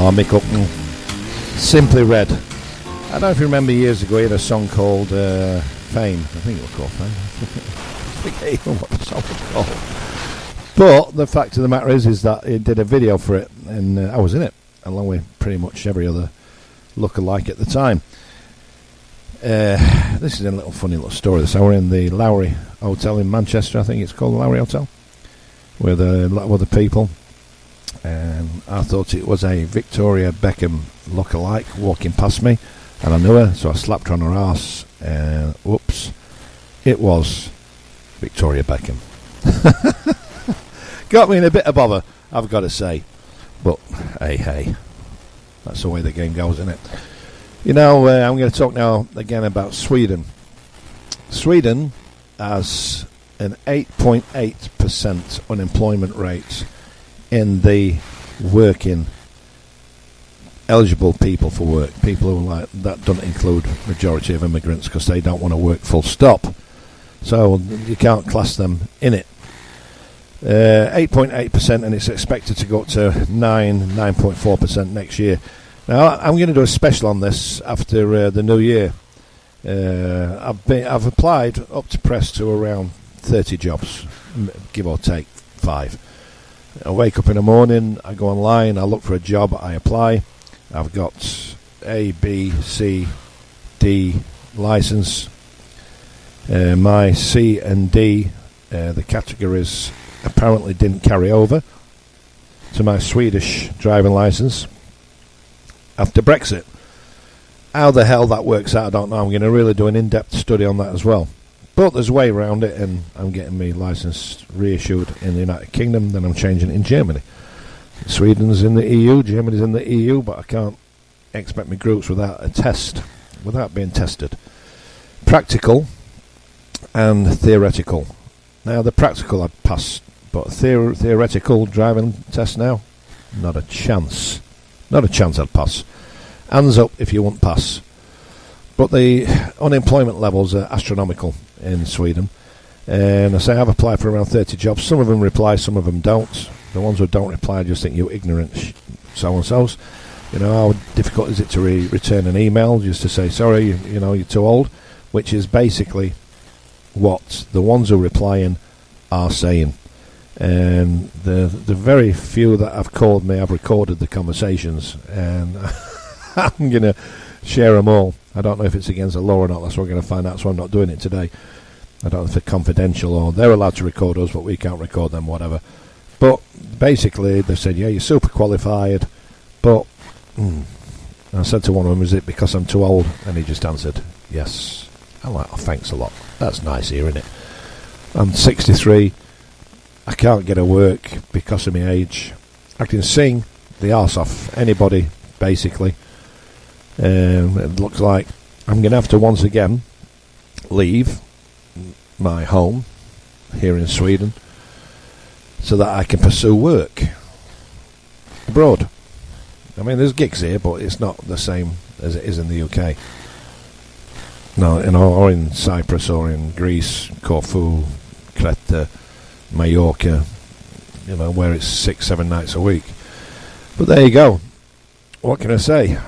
Oh, Mick Upton. Simply Red. I don't know if you remember years ago he had a song called Fame. I think it was called Fame. I forget even what the song was called. But the fact of the matter is that he did a video for it, and I was in it, along with pretty much every other lookalike at the time. This is a little funny little story. So we're in the Lowry Hotel in Manchester, I think it's called the Lowry Hotel, with a lot of other people. And I thought it was a Victoria Beckham lookalike walking past me, and I knew her, so I slapped her on her arse, and whoops, it was Victoria Beckham. Got me in a bit of bother, I've got to say. But hey, that's the way the game goes, isn't it? You know, I'm going to talk now again about Sweden. Sweden has an 8.8% unemployment rate in the working eligible people for work. People who like that don't include majority of immigrants because they don't want to work full stop. So you can't class them in it. 8.8%, and it's expected to go up to 9.4% next year. Now I'm going to do a special on this after the new year. I've applied up to press to around 30 jobs, give or take 5. I wake up in the morning, I go online, I look for a job, I apply. I've got A, B, C, D license. My C and D, the categories apparently didn't carry over to my Swedish driving license after Brexit. How the hell that works out, I don't know. I'm going to really do an in-depth study on that as well. But there's a way around it, and I'm getting my license reissued in the United Kingdom, then I'm changing it in Germany. Sweden's in the EU, Germany's in the EU, but I can't expect my groups without a test, without being tested. Practical and theoretical. Now, the practical I'd pass, but theoretical driving test now, not a chance. Not a chance I'd pass. Hands up if you won't pass. But the unemployment levels are astronomical in Sweden. And I say I've applied for around 30 jobs. Some of them reply, some of them don't. The ones who don't reply, I just think you ignorant so-and-sos. You know, how difficult is it to return an email just to say, sorry, you know, you're too old? Which is basically what the ones who are replying are saying. And the very few that have called me, I've recorded the conversations, and I'm going to share them all. I don't know if it's against the law or not. That's what we're going to find out, so I'm not doing it today. I don't know if it's confidential or they're allowed to record us, but we can't record them, whatever. But basically, they said, yeah, you're super qualified, but I said to one of them, is it because I'm too old? And he just answered, yes. I'm like, oh, thanks a lot. That's nice hearing it. I'm 63. I can't get a work because of my age. I can sing the arse off anybody, basically. It looks like I'm going to have to once again leave my home here in Sweden so that I can pursue work abroad. I mean, there's gigs here, but it's not the same as it is in the UK. No, or in Cyprus or in Greece, Corfu, Crete, Mallorca, you know, where it's 6-7 nights a week. But there you go. What can I say?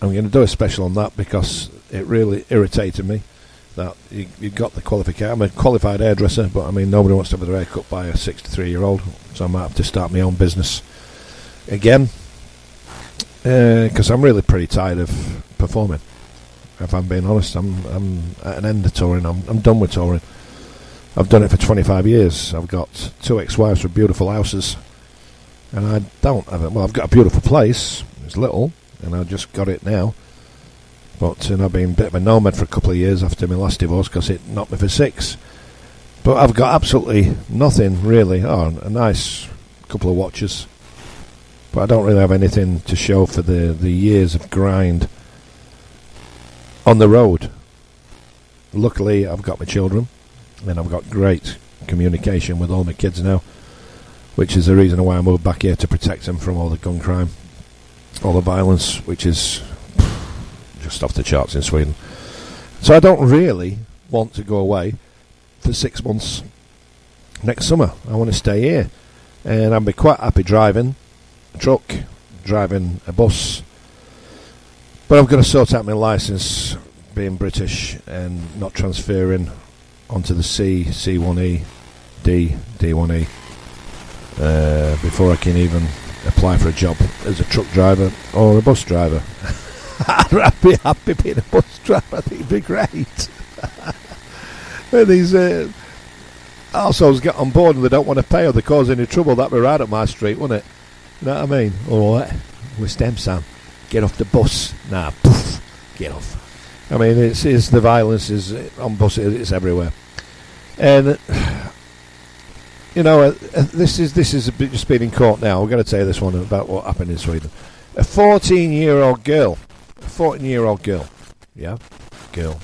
I'm going to do a special on that because it really irritated me that you got the qualification. I'm a qualified hairdresser, but I mean, nobody wants to have their hair cut by a 63-year-old, so I might have to start my own business again because I'm really pretty tired of performing. If I'm being honest, I'm at an end of touring. I'm done with touring. I've done it for 25 years. I've got 2 ex-wives with beautiful houses, and I don't have it. Well, I've got a beautiful place. It's little, and I just got it now. But I've been a bit of a nomad for a couple of years after my last divorce because it knocked me for 6. But I've got absolutely nothing really. Oh, a nice couple of watches, but I don't really have anything to show for the years of grind on the road. Luckily, I've got my children, and I've got great communication with all my kids now, which is the reason why I moved back here, to protect them from all the gun crime, all the violence, which is just off the charts in Sweden. So I don't really want to go away for 6 months next summer. I want to stay here, and I'll be quite happy driving a truck, driving a bus. But I've got to sort out my licence, being British, and not transferring onto the C, C1E, D, D1E, before I can even apply for a job as a truck driver or a bus driver. I'd be happy being a bus driver. I think it'd be great. When these arseholes get on board and they don't want to pay or they cause any trouble, that'd be right up my street, wouldn't it? You know what I mean? All right, with them, Sam. Get off the bus. Nah, poof, get off. I mean, it's the violence is on buses. It's everywhere, and you know, this is just been in court now. We're going to tell you this one about what happened in Sweden. A 14-year-old girl, yeah, girl,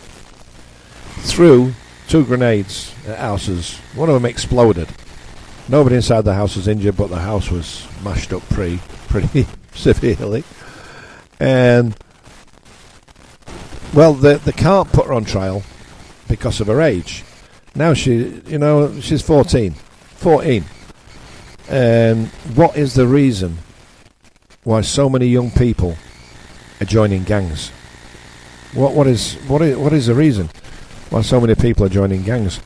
threw 2 grenades at houses. One of them exploded. Nobody inside the house was injured, but the house was mashed up pretty severely. And well, they can't put her on trial because of her age. Now she's 14. And what is the reason why so many young people are joining gangs? What is the reason why so many people are joining gangs?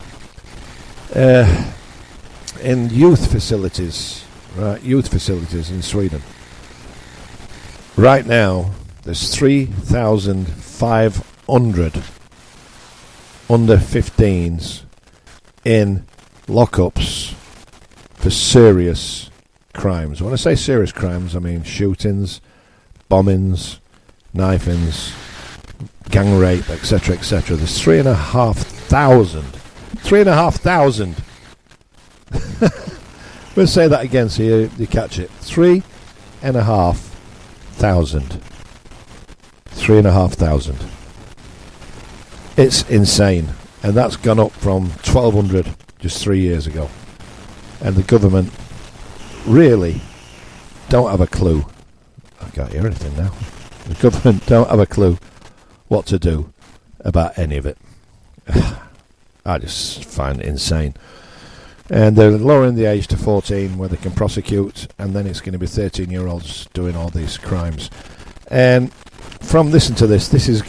In youth facilities in Sweden. Right now, there's 3,500 under 15s in lockups for serious crimes. When I say serious crimes, I mean shootings, bombings, knifings, gang rape, etc., etc. There's 3,500. 3,500. We'll say that again so you catch it. 3,500. 3,500. It's insane, and that's gone up from 1,200 just 3 years ago. And the government really don't have a clue. I can't hear anything now. The government don't have a clue what to do about any of it. I just find it insane. And they're lowering the age to 14 where they can prosecute, and then it's going to be 13-year-olds doing all these crimes. And from listen to this, this is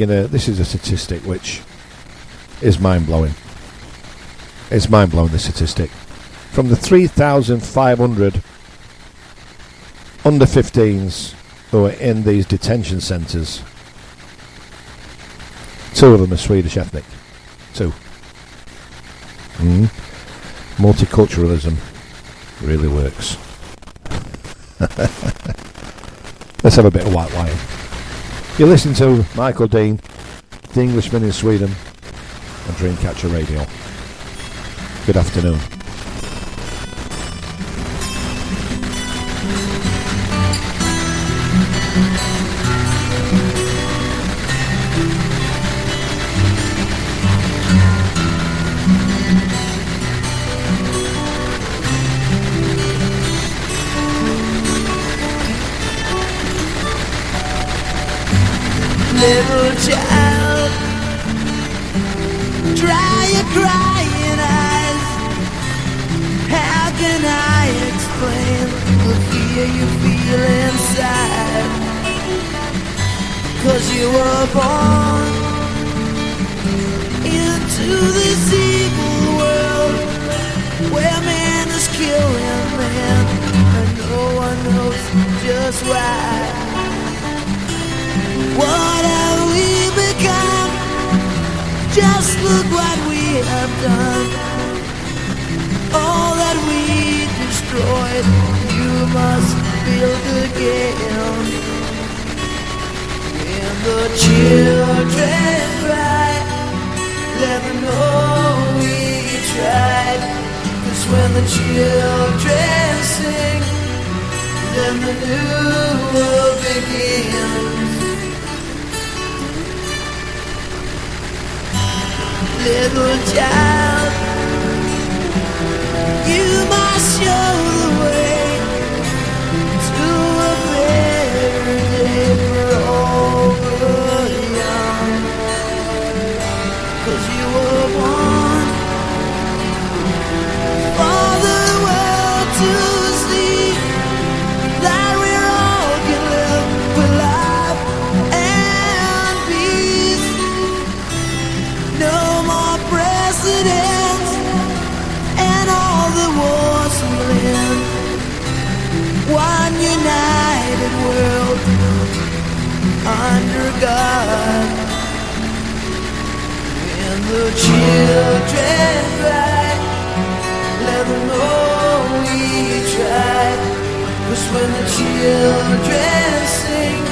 a statistic which is mind-blowing. It's mind-blowing, this statistic. From the 3,500 under 15s who are in these detention centres, 2 of them are Swedish ethnic. 2. Multiculturalism really works. Let's have a bit of white wine. You're listening to Michael Dean, the Englishman in Sweden, on Dreamcatcher Radio. Good afternoon. Little child, dry your crying eyes. How can I explain the fear you feel inside? 'Cause you were born into this evil world where man is killing man, and no one knows just why. What have we become? Just look what we have done. All that we destroyed, you must build again. When the children cry, let them know we tried. 'Cause when the children sing, then the new world begins. Little child, you must show the way to a better day for all the young. 'Cause you were born for the world to see that we're all can one united world under God. When the children cry, let them know we tried. 'Cause when the children sing,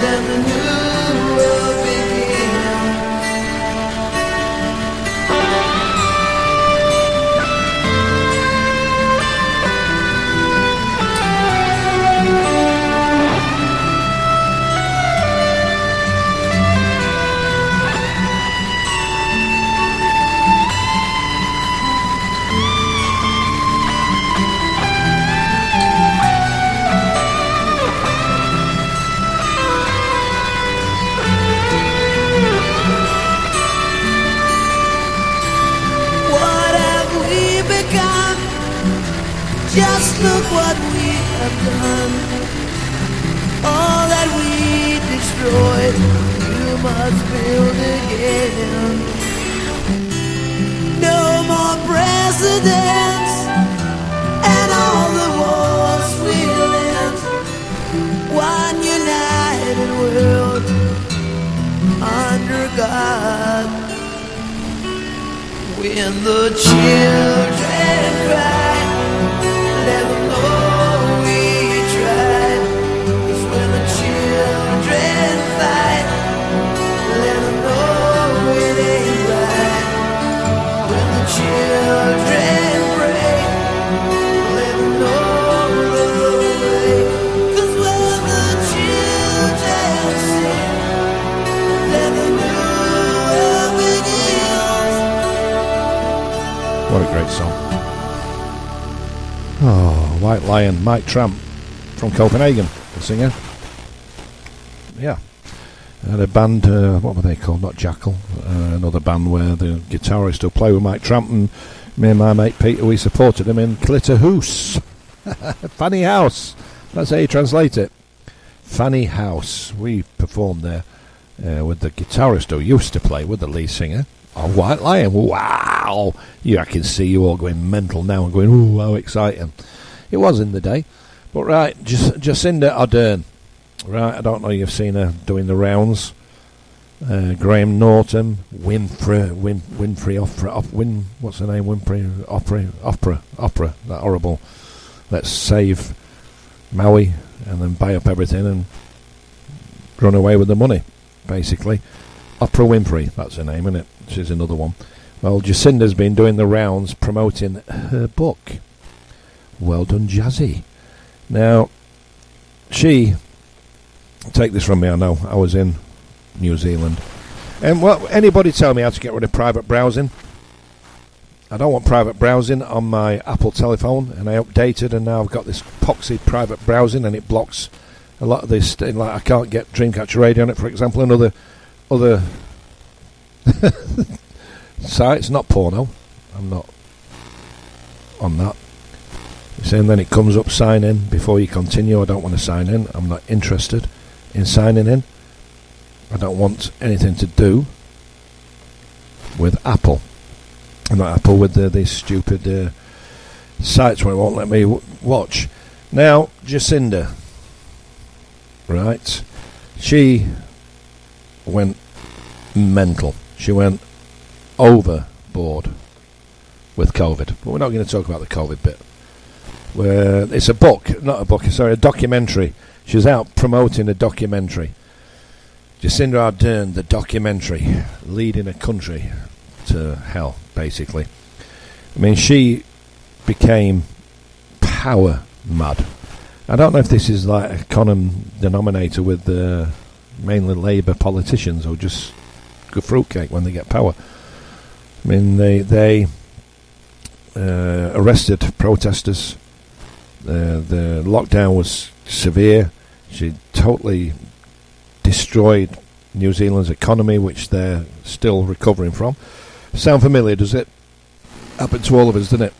then the new world begins. Just look what we have done. All that we destroyed, you must build again. No more presidents, and all the wars will end. One united world under God. When the children cry, let them know we tried. 'Cause when the children fight, let them know it ain't right. When the children break, let them know the way. 'Cause when the children sing, let them know it begins. What a great song. Oh, White Lion, Mike Tramp from Copenhagen, the singer. Yeah. And a band, what were they called? Not Jackal. Another band where the guitarist will play with Mike Tramp, and me and my mate Peter, we supported him in Clitterhouse. Fanny House. That's how you translate it. Fanny House. We performed there with the guitarist who used to play with the lead singer. Oh, White Lion, wow! I can see you all going mental now and going, ooh, how exciting. It was in the day. But right, Jacinda Ardern. Right, I don't know, you've seen her doing the rounds. Graham Norton, Winfrey what's her name? Winfrey, Opera, that horrible, let's save Maui and then buy up everything and run away with the money, basically. Oprah Winfrey, that's her name, isn't it? She's another one. Well, Jacinda's been doing the rounds promoting her book. Well done, Jazzy. Now, take this from me, I know, I was in New Zealand. And well, anybody tell me how to get rid of private browsing? I don't want private browsing on my Apple telephone, and I updated, and now I've got this poxy private browsing, and it blocks a lot of this. Like I can't get Dreamcatcher Radio on it, for example, and other sites, not porno. I'm not on that. You're saying then it comes up, sign in before you continue. I don't want to sign in. I'm not interested in signing in. I don't want anything to do with Apple. I'm not Apple with these stupid sites where it won't let me watch. Now, Jacinda, right? She went mental. She went overboard with COVID. But we're not going to talk about the COVID bit. It's a documentary. She's out promoting a documentary. Jacinda Ardern, the documentary, leading a country to hell, basically. I mean, she became power mad. I don't know if this is like a common denominator with mainly Labour politicians who just go fruitcake when they get power. I mean, they arrested protesters. The lockdown was severe. She totally destroyed New Zealand's economy, which they're still recovering from. Sound familiar, does it? Happened to all of us, didn't it?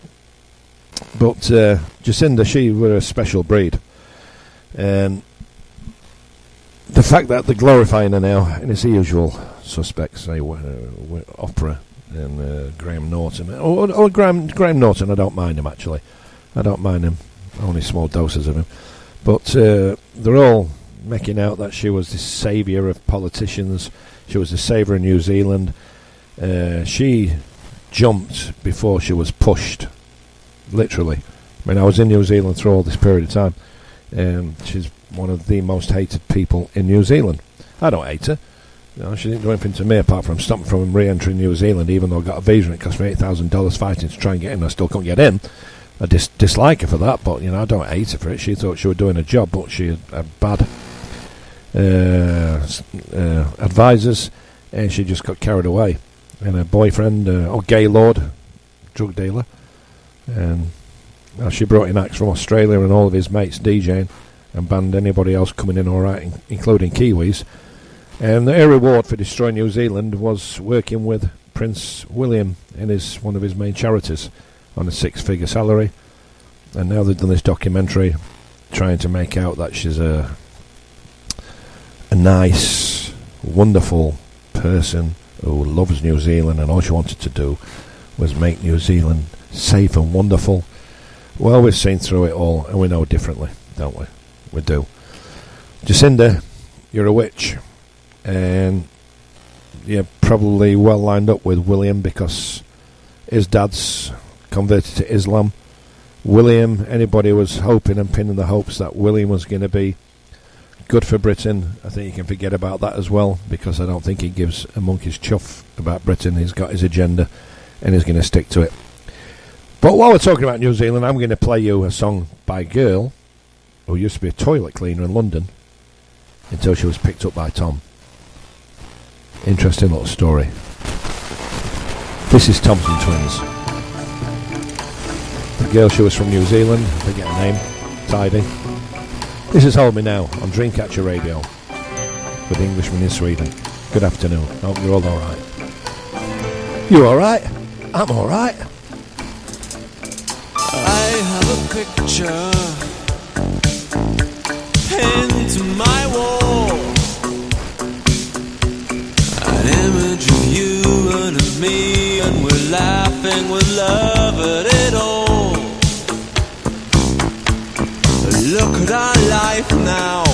But Jacinda, she were a special breed. And the fact that they're glorifying her now, and it's the usual suspects, say Opera and Graham Norton. Graham Norton, I don't mind him, actually. I don't mind him. only small doses of him. But they're all making out that she was the saviour of politicians. She was the saviour of New Zealand. She jumped before she was pushed, literally. I mean, I was in New Zealand through all this period of time. She's one of the most hated people in New Zealand. I don't hate her. She didn't do anything to me apart from stopping from re-entering New Zealand, even though I got a visa and it cost me $8,000 fighting to try and get in. I still couldn't get in. I dislike her for that, but I don't hate her for it. She thought she was doing a job, but she had bad advisors, and she just got carried away. And her boyfriend, Gaylord, drug dealer, and she brought in acts from Australia and all of his mates DJing, and banned anybody else coming in alright, including Kiwis. And her reward for destroying New Zealand was working with Prince William in one of his main charities on a 6-figure salary. And now they've done this documentary trying to make out that she's a nice, wonderful person who loves New Zealand, and all she wanted to do was make New Zealand safe and wonderful. Well, we've seen through it all, and we know differently, don't we? We do. Jacinda, you're a witch. And you're probably well lined up with William because his dad's converted to Islam. William, anybody was hoping and pinning the hopes that William was going to be good for Britain. I think you can forget about that as well, because I don't think he gives a monkey's chuff about Britain. He's got his agenda and he's going to stick to it. But while we're talking about New Zealand, I'm going to play you a song by a girl who used to be a toilet cleaner in London until she was picked up by Tom. Interesting little story. This is Thompson Twins. The girl, she was from New Zealand. I forget her name. Tidy. This is Hold Me Now on Dreamcatcher Radio with the Englishman in Sweden. Good afternoon. Hope you're all alright. You alright? I'm alright. I have a picture pinned to my wall, an image of you and of me, and we're laughing with love at it all. Look at our life now,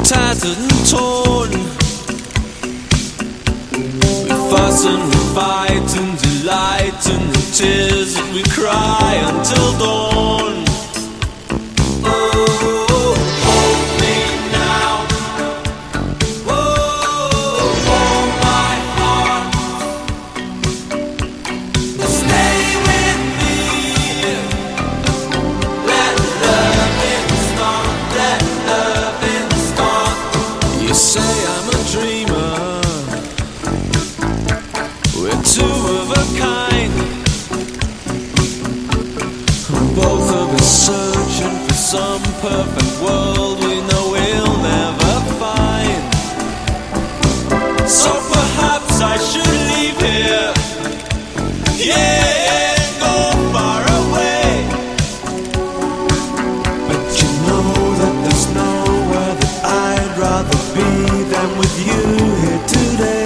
tattered and torn. We fuss and we fight and delight in the tears that we cry until dawn. Oh, hold me now. Oh, hold my heart. Stay with me. Let loving start. Let loving start. You say I'm a dreamer. We're two of a kind. Both of us searching for some perfect world we know we'll never find. So perhaps I should leave here, yeah, go far away. But you know that there's nowhere that I'd rather be than with you here today.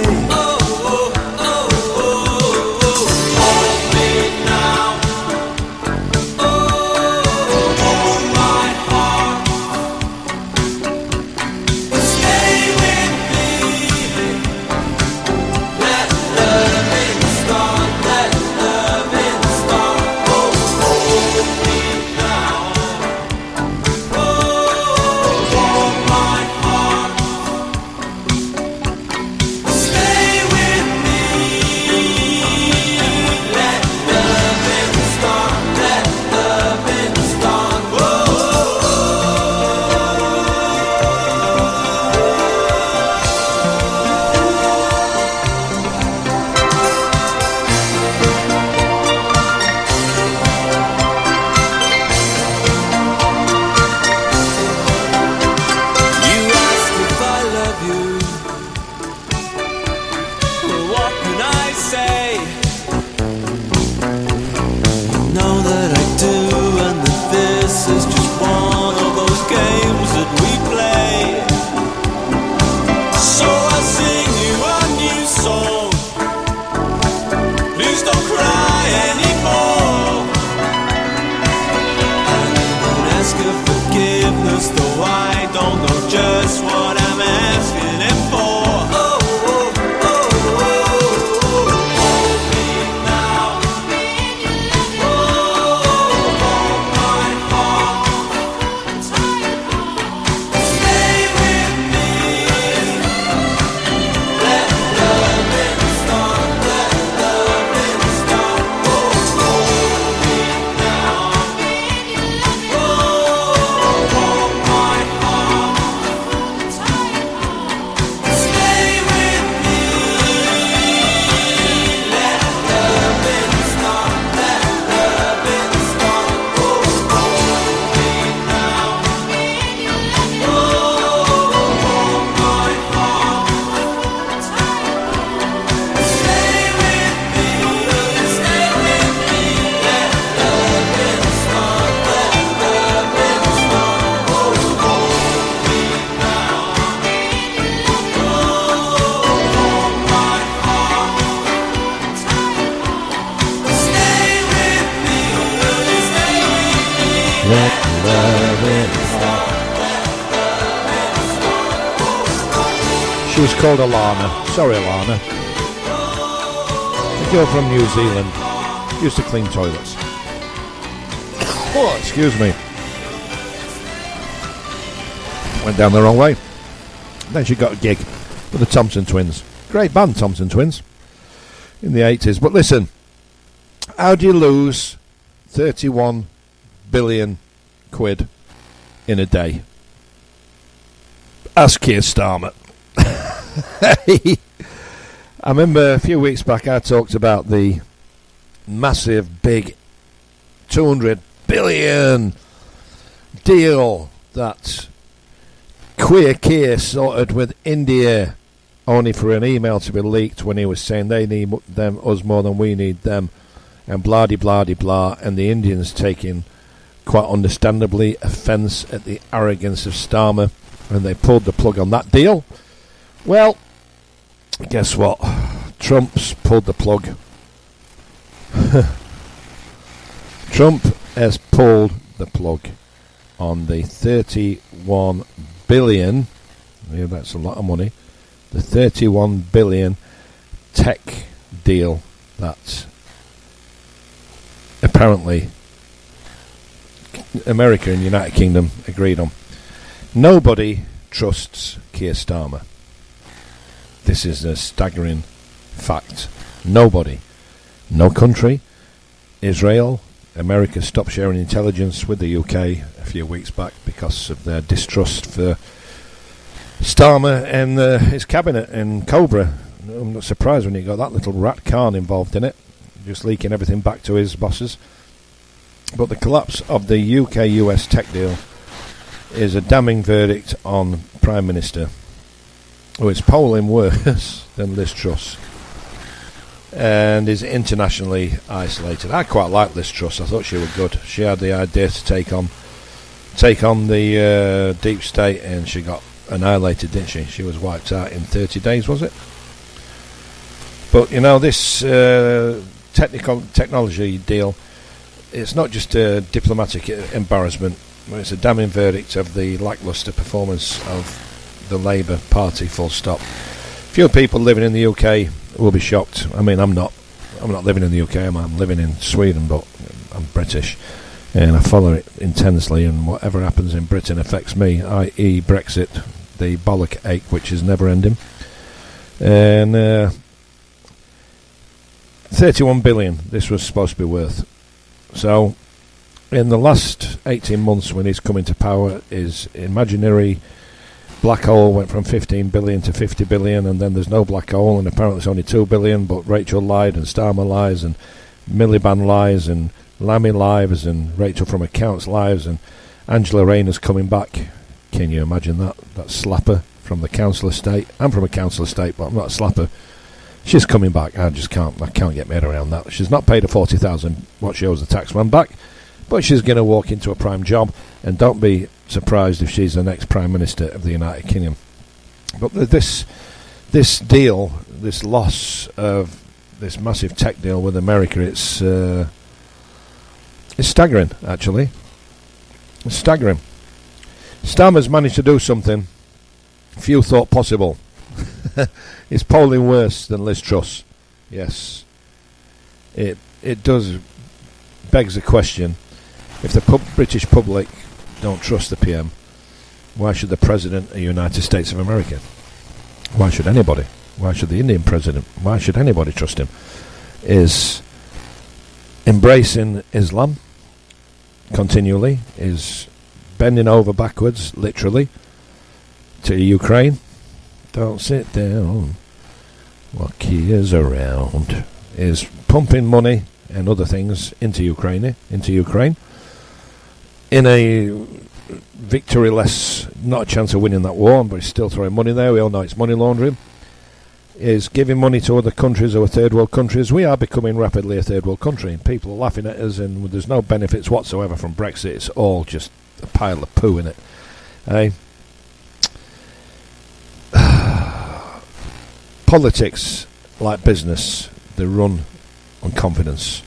She was called Alana. Sorry, Alana. A girl from New Zealand. Used to clean toilets. Oh, excuse me. Went down the wrong way. Then she got a gig with the Thompson Twins. Great band, Thompson Twins, in the 80s. But listen, how do you lose 31 billion quid in a day? Ask Keir Starmer. I remember a few weeks back I talked about the massive, big 200 billion deal that Queer Keir sorted with India, only for an email to be leaked when he was saying they need us more than we need them, and blah de blah de blah, and the Indians taking quite understandably offence at the arrogance of Starmer, and they pulled the plug on that deal. Well, guess what? Trump's pulled the plug. Trump has pulled the plug on the 31 billion, yeah, that's a lot of money, the 31 billion tech deal that apparently America and the United Kingdom agreed on. Nobody trusts Keir Starmer. This is a staggering fact. Nobody. No country. Israel. America stopped sharing intelligence with the UK a few weeks back because of their distrust for Starmer and his cabinet and Cobra. I'm not surprised when you got that little rat Khan involved in it, just leaking everything back to his bosses. But the collapse of the UK-US tech deal is a damning verdict on Prime Minister, who is polling worse than Liz Truss and is internationally isolated. I quite like Liz Truss. I thought she was good. She had the idea to take on the deep state, and she got annihilated, didn't she? She was wiped out in 30 days, was it? But you know, this technology deal, it's not just a diplomatic embarrassment, it's a damning verdict of the lacklustre performance of the Labour Party, full stop. Few people living in the UK will be shocked. I mean, I'm not living in the UK, I'm living in Sweden, but I'm British and I follow it intensely, and whatever happens in Britain affects me, i.e. Brexit, the bollock ache which is never ending. And 31 billion this was supposed to be worth. So in the last 18 months when he's come into power, his imaginary black hole went from 15 billion to 50 billion, and then there's no black hole, and apparently it's only 2 billion, but Rachel lied, and Starmer lies, and Miliband lies, and Lammy lies, and Rachel from Accounts lies, and Angela Rayner's coming back. Can you imagine that? That slapper from the council estate. I'm from a council estate, but I'm not a slapper. She's coming back. I can't get my head around that. She's not paid her 40,000 what she owes the taxman back, but she's going to walk into a prime job, and don't be surprised if she's the next Prime Minister of the United Kingdom. But this deal, this loss of this massive tech deal with America, it's staggering, actually. It's staggering. Starmer's managed to do something few thought possible. It's polling worse than Liz Truss. Yes. It does begs the question, if the British public don't trust the PM, why should the President of the United States of America? Why should anybody? Why should the Indian President? Why should anybody trust him? Is embracing Islam continually, is bending over backwards, literally, to Ukraine. Don't sit down while Keir's around. Is pumping money and other things into Ukraine, in a victoryless, not a chance of winning that war, but he's still throwing money there. We all know it's money laundering. Is giving money to other countries who are third world countries. We are becoming rapidly a third world country. People are laughing at us, and there's no benefits whatsoever from Brexit. It's all just a pile of poo in it. Politics, like business, they run on confidence.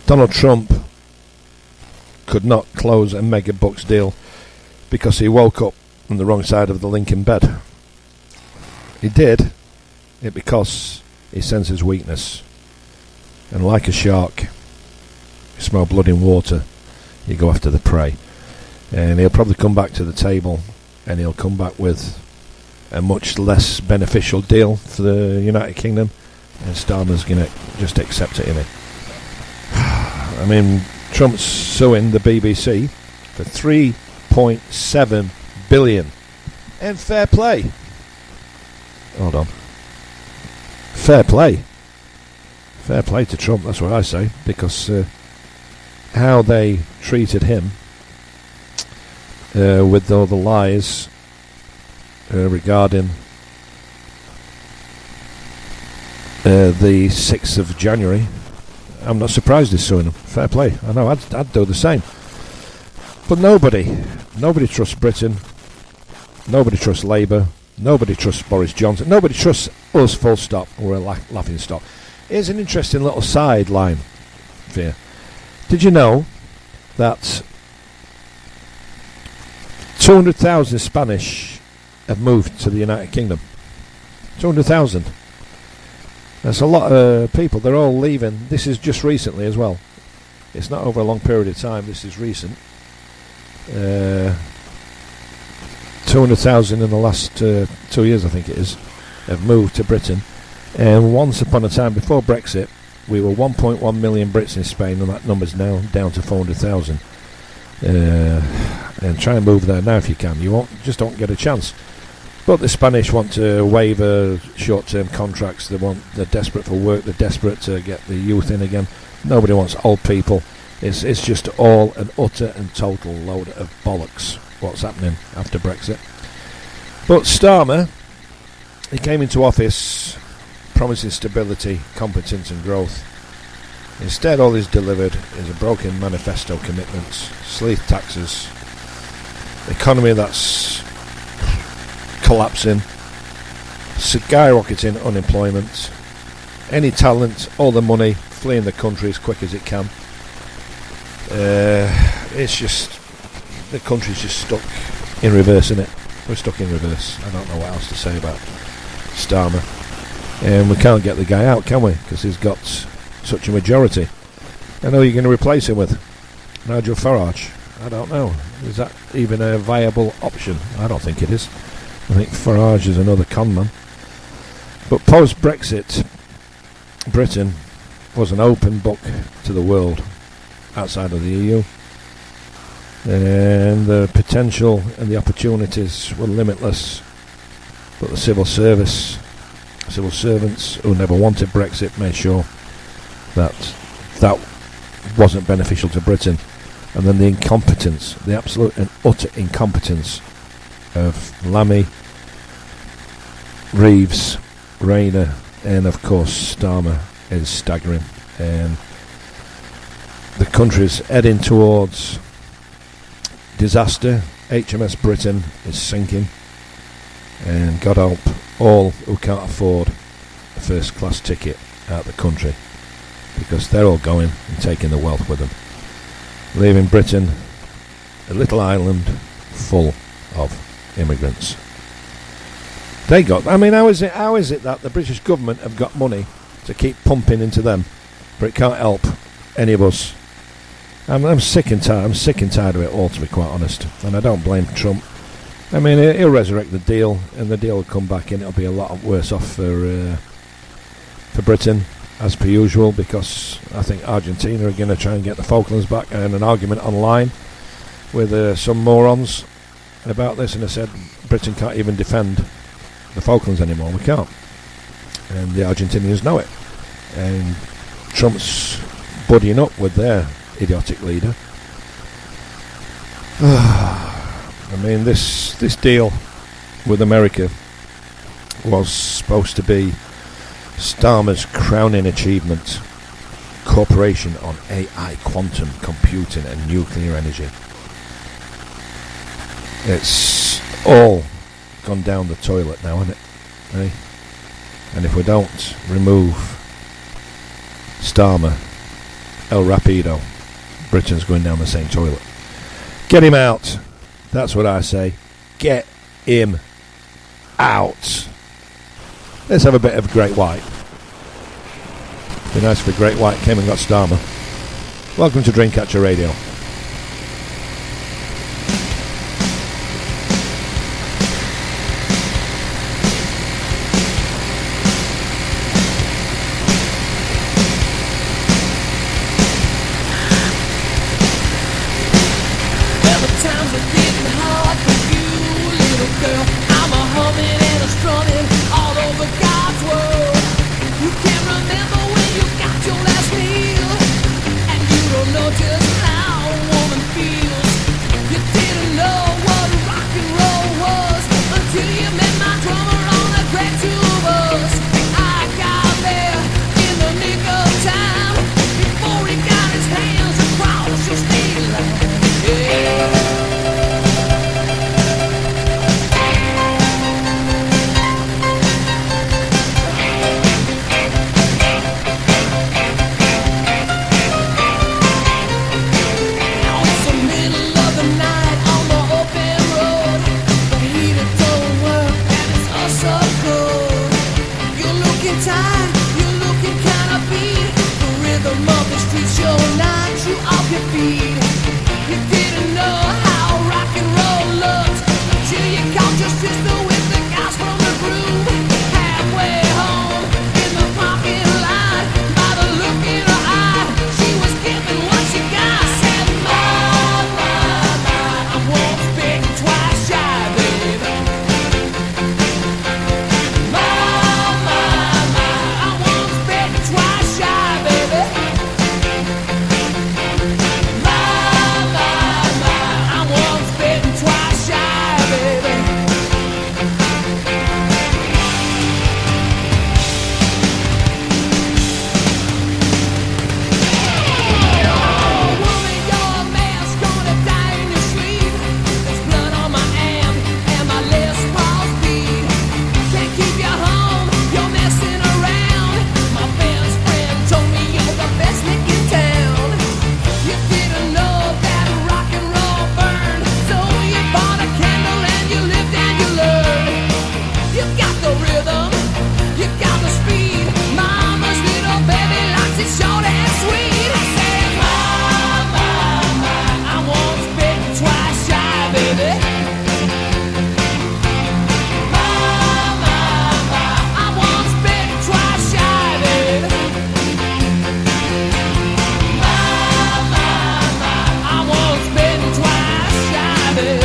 Donald Trump could not close a mega bucks deal because he woke up on the wrong side of the Lincoln bed. He did it because he senses weakness. And like a shark, you smell blood in water, you go after the prey. And he'll probably come back to the table, and he'll come back with a much less beneficial deal for the United Kingdom, and Starmer's going to just accept it, innit? I mean, Trump's suing the BBC for 3.7 billion. And fair play. Hold on. Fair play. Fair play to Trump, that's what I say, because how they treated him with all the lies regarding the 6th of January, I'm not surprised he's suing them. Fair play. I know, I'd do the same. But nobody trusts Britain, nobody trusts Labour, nobody trusts Boris Johnson, nobody trusts us, full stop. We're a laughing stock. Here's an interesting little sideline for you. Did you know that 200,000 Spanish have moved to the United Kingdom? 200,000. That's a lot of people. They're all leaving. This is just recently as well. It's not over a long period of time. This is recent. 200,000 in the last 2 years, I think it is, have moved to Britain. And once upon a time, before Brexit, we were 1.1 million Brits in Spain, and that number's now down to 400,000. And try and move there now if you can. You just don't get a chance. But the Spanish want to waiver short-term contracts. They're desperate for work. They're desperate to get the youth in again. Nobody wants old people. It's just all an utter and total load of bollocks what's happening after Brexit. But Starmer, he came into office promising stability, competence and growth. Instead, all he's delivered is a broken manifesto commitments, sleaze taxes, economy that's collapsing, skyrocketing unemployment, any talent, all the money fleeing the country as quick as it can. It's just, the country's just stuck in reverse, isn't it? We're stuck in reverse. I don't know what else to say about Starmer. And we can't get the guy out, can we? Because he's got such a majority. And who are you going to replace him with? Nigel Farage? I don't know. Is that even a viable option? I don't think it is. I think Farage is another conman. But post-Brexit, Britain was an open book to the world outside of the EU. And the potential and the opportunities were limitless. But the civil servants who never wanted Brexit made sure that that wasn't beneficial to Britain. And then the incompetence, the absolute and utter incompetence of Lammy, Reeves, Rayner, and of course Starmer is staggering. And the country's heading towards disaster. HMS Britain is sinking, and God help all who can't afford a first class ticket out of the country, because they're all going and taking the wealth with them, leaving Britain a little island full of immigrants. How is it that the British government have got money to keep pumping into them, but it can't help any of us? I'm sick and tired. I'm sick and tired of it all, to be quite honest. And I don't blame Trump. I mean, he'll resurrect the deal, and the deal will come back in. It'll be a lot worse off for Britain, as per usual, because I think Argentina are going to try and get the Falklands back. I had an argument online with some morons about this, and I said Britain can't even defend the Falklands anymore. We can't. And the Argentinians know it. And Trump's buddying up with their idiotic leader. I mean, this deal with America was supposed to be Starmer's crowning achievement. Cooperation on AI, quantum computing and nuclear energy. It's all gone down the toilet now, isn't it? Eh? And if we don't remove Starmer, El Rapido, Britain's going down the same toilet. Get him out. That's what I say. Get him out. Let's have a bit of Great White. Be nice if a Great White came and got Starmer. Welcome to Dreamcatcher Radio. Well, the times are getting hard for you, little girl. I'm a humming and a strumming all over God's world. You can't remember when you got your last meal, and you don't know just how a woman feels. You didn't know what rock and roll was until you met my drummer on a great tour bus. I got there in the nick of time before he got his hands across your state line. Yeah. Now it's the middle of the night on the open road. The heater don't work and it's so cold. You're looking tired, you're looking kinda beat. The rhythm of the street show knocks you off your feet. You didn't know how rock and roll looked until you caught your sister with the guys from the groove. Halfway home in the parking lot, by the look in her eye, she was giving what she got. Said, my, I'm once bitten, twice shy, baby. My, I'm once bitten, twice shy, baby. I'm once bitten, twice shy, baby. Oh, woman, your man's gonna die in your sleep. There's blood on my amp and my Les Paul's beat. Can't keep you home, you're messing around. My best friend told me you're the best lick in town. You didn't know that rock and roll burned, so you bought a candle and you lived and you learned. You got the rhythm, you got the speed. Mama's little baby likes it short and sweet. I said, I'm once bitten, twice shy, baby. I'm once bitten, twice shy, baby. I'm once bitten, twice shy, baby.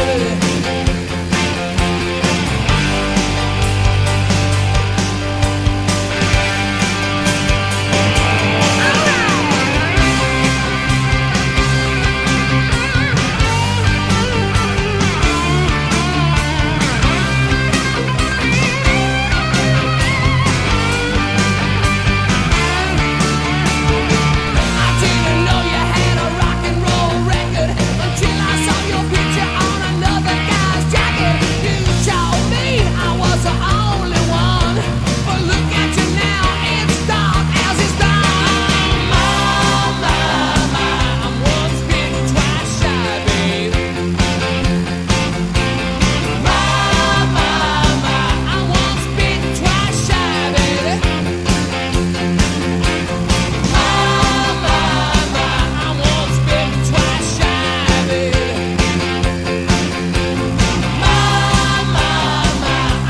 I didn't know you had a rock and roll record until I saw your picture on another guy's jacket. You told me I was the only one, but look at you now, it's dark as it's dawn. I'm once bitten, twice shy, babe. I'm once bitten, twice shy, baby. I'm once bitten, twice shy, baby.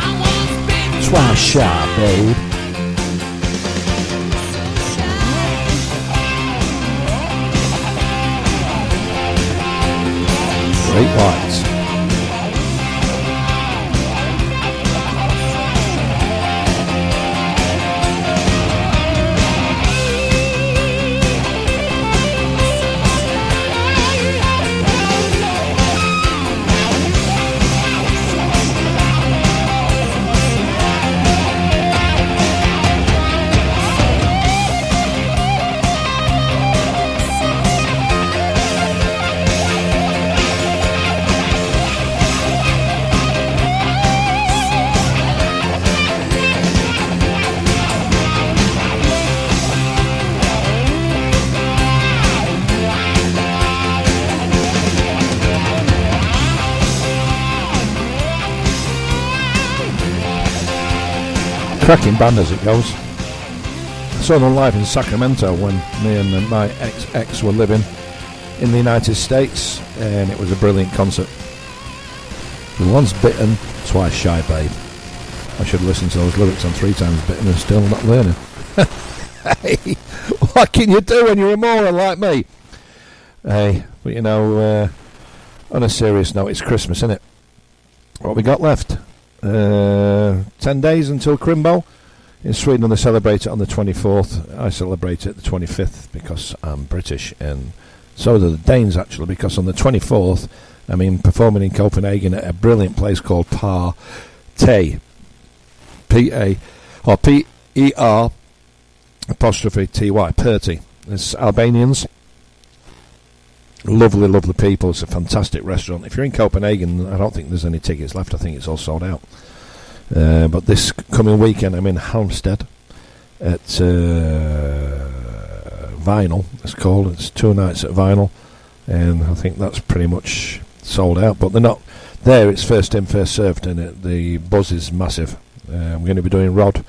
I'm once bitten, Twice shy, babe. Great Whites. cracking band as it goes. I saw them live in Sacramento when me and my ex were living in the United States, and it was a brilliant concert. Once bitten, twice shy, babe. I should listen to those lyrics on 3 times bitten and still not learning. Hey, what can you do when you're a moron like me? Hey, but you know, on a serious note, it's Christmas, isn't it? What we got left? 10 days until Crimbo. In Sweden they celebrate it on the 24th. I celebrate it the 25th because I'm British, and so do the Danes actually, because on the 24th I'm performing in Copenhagen at a brilliant place called Partey. P-A or P-E-R apostrophe T-Y, Perty. It's Albanians. Lovely, lovely people. It's a fantastic restaurant. If you're in Copenhagen, I don't think there's any tickets left. I think it's all sold out. But this coming weekend, I'm in Halmstad at Vinyl. It's called. It's 2 nights at Vinyl, and I think that's pretty much sold out. But they're not there. It's first in, first served, and the buzz is massive. I'm going to be doing Rod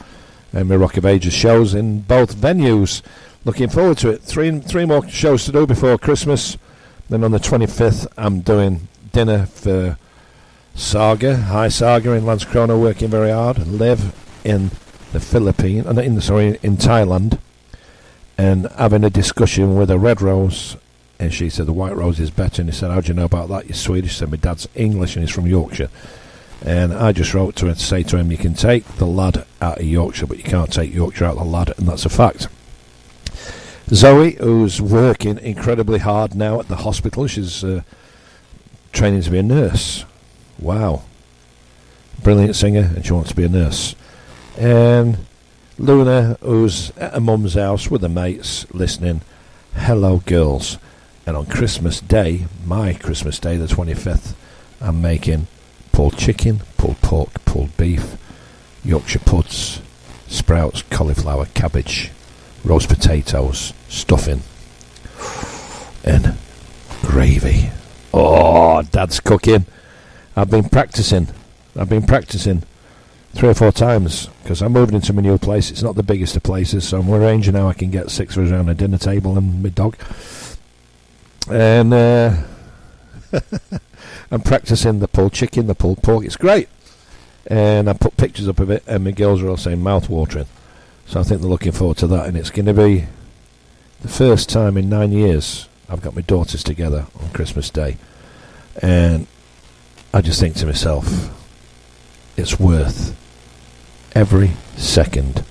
and my Rock of Ages shows in both venues. Looking forward to it. Three more shows to do before Christmas. Then on the 25th, I'm doing dinner for Saga, Hi Saga in Landskrona, working very hard. Live in the Philippines, in Thailand, and having a discussion with a Red Rose. And she said the White Rose is better. And he said, how do you know about that? You're Swedish. She said, my dad's English and he's from Yorkshire. And I just wrote to her to say to him, you can take the lad out of Yorkshire, but you can't take Yorkshire out of the lad, and that's a fact. Zoe, who's working incredibly hard now at the hospital, she's training to be a nurse. Wow. Brilliant singer, and she wants to be a nurse. And Luna, who's at her mum's house with her mates, listening, hello girls. And on Christmas Day, my Christmas Day, the 25th, I'm making pulled chicken, pulled pork, pulled beef, Yorkshire puds, sprouts, cauliflower, cabbage, roast potatoes, stuffing, and gravy. Oh, Dad's cooking. I've been practicing 3 or 4 times because I'm moving into my new place. It's not the biggest of places, so I'm arranging how I can get 6 of us around a dinner table and my dog. And I'm practicing the pulled chicken, the pulled pork. It's great. And I put pictures up of it, and my girls are all saying mouth-watering. So I think they're looking forward to that, and it's going to be the first time in 9 years I've got my daughters together on Christmas Day. And I just think to myself, it's worth every second.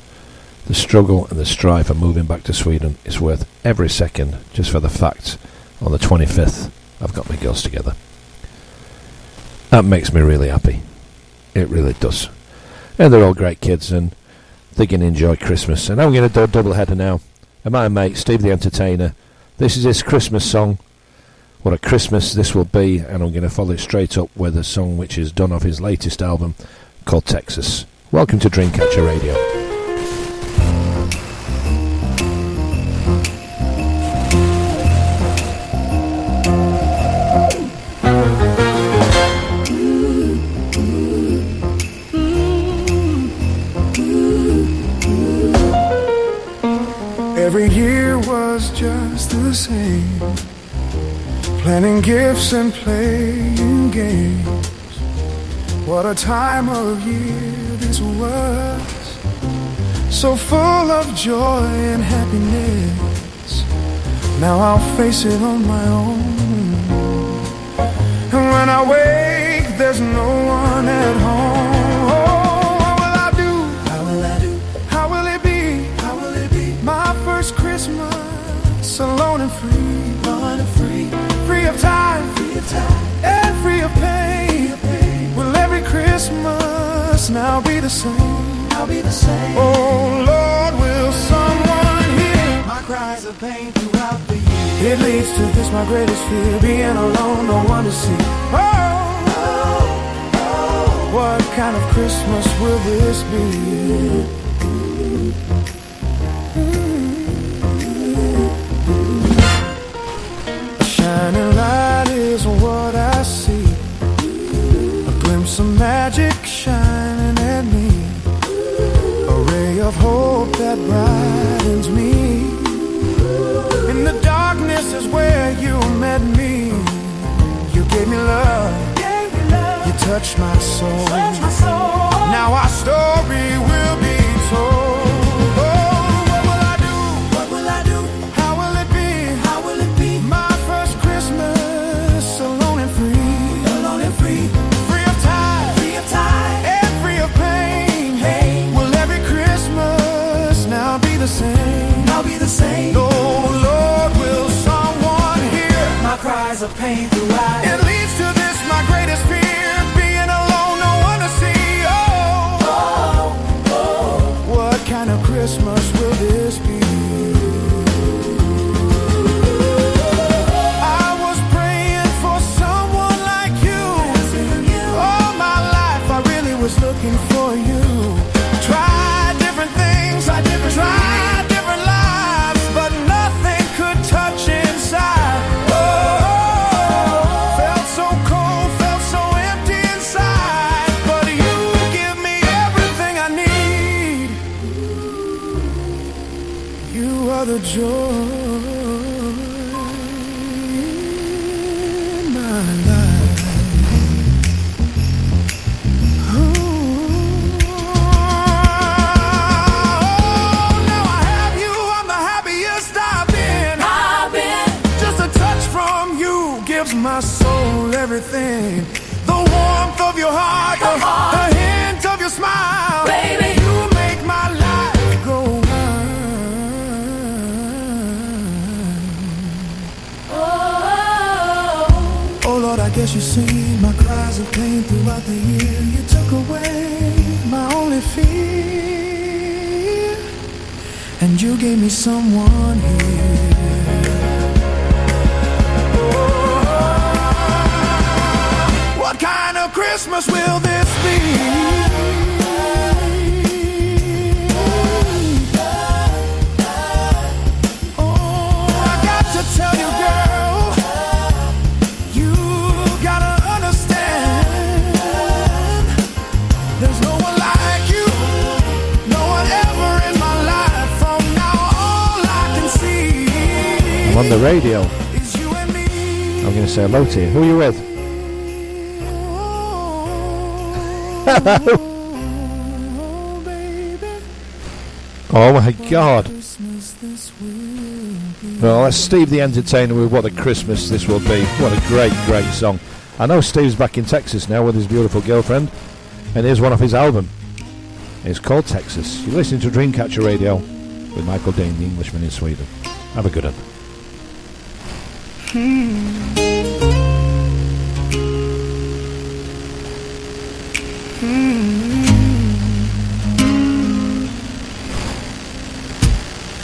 The struggle and the strife of moving back to Sweden is worth every second just for the fact on the 25th I've got my girls together. That makes me really happy. It really does. And they're all great kids, and they can enjoy Christmas. And I'm going to do a double header now. And my mate, Steve the Entertainer, this is his Christmas song. What a Christmas this will be. And I'm going to follow it straight up with a song which is done off his latest album called Texas. Welcome to Dreamcatcher Radio. Every year was just the same, planning gifts and playing games. What a time of year this was, so full of joy and happiness. Now I'll face it on my own, and when I wake there's no one at home. Christmas alone and free, free of time, and free of pain. Will every Christmas now be the same? Oh Lord, will someone hear my cries of pain throughout the year? It leads to this, my greatest fear, being alone, no one to see. What kind of Christmas will this be? Shining light is what I see, a glimpse of magic shining at me, a that brightens me. In the darkness is where you met me. You gave me love, you touched my soul. Now our story will be told. Oh, what will I do? What will I do? How will it be? How will it be? My first Christmas alone and free. Alone and free, Free of time free of time, and free of pain. pain. Will every Christmas now be the same? I'll be the same. Oh Lord, will someone hear My cries of pain throughout. it? Leads to this, my greatest fear, being alone, no one to see. What kind of Christmas will this be? I was praying for someone like you. All my life I really was looking for you. Tried different things, tried different lives, but nothing could touch inside. Felt so cold, felt so empty inside, but you give me everything I need. You are the joy in my life. Now I have you, I'm the happiest I've been. Just a touch from you gives my soul everything. The warmth of your heart, the hint of your smile. Baby. You make my life go on. Oh Lord, I guess you see my cries of pain throughout the year. You took away my only fear, and you gave me someone here. What kind of Christmas will this be? Oh, I got to tell you, girl, you gotta understand. There's no one like you, no one ever in my life. From now all I can see I'm on the radio. is you and me. I'm going to say hello to you. Who are you with? Hello. Oh my God. Well, that's Steve the Entertainer with What a Christmas This Will Be. What a great, great song. I know Steve's back in Texas now with his beautiful girlfriend, and here's one off his album. It's called Texas. You're listening to Dreamcatcher Radio with Michael Dean, the Englishman in Sweden. Have a good one.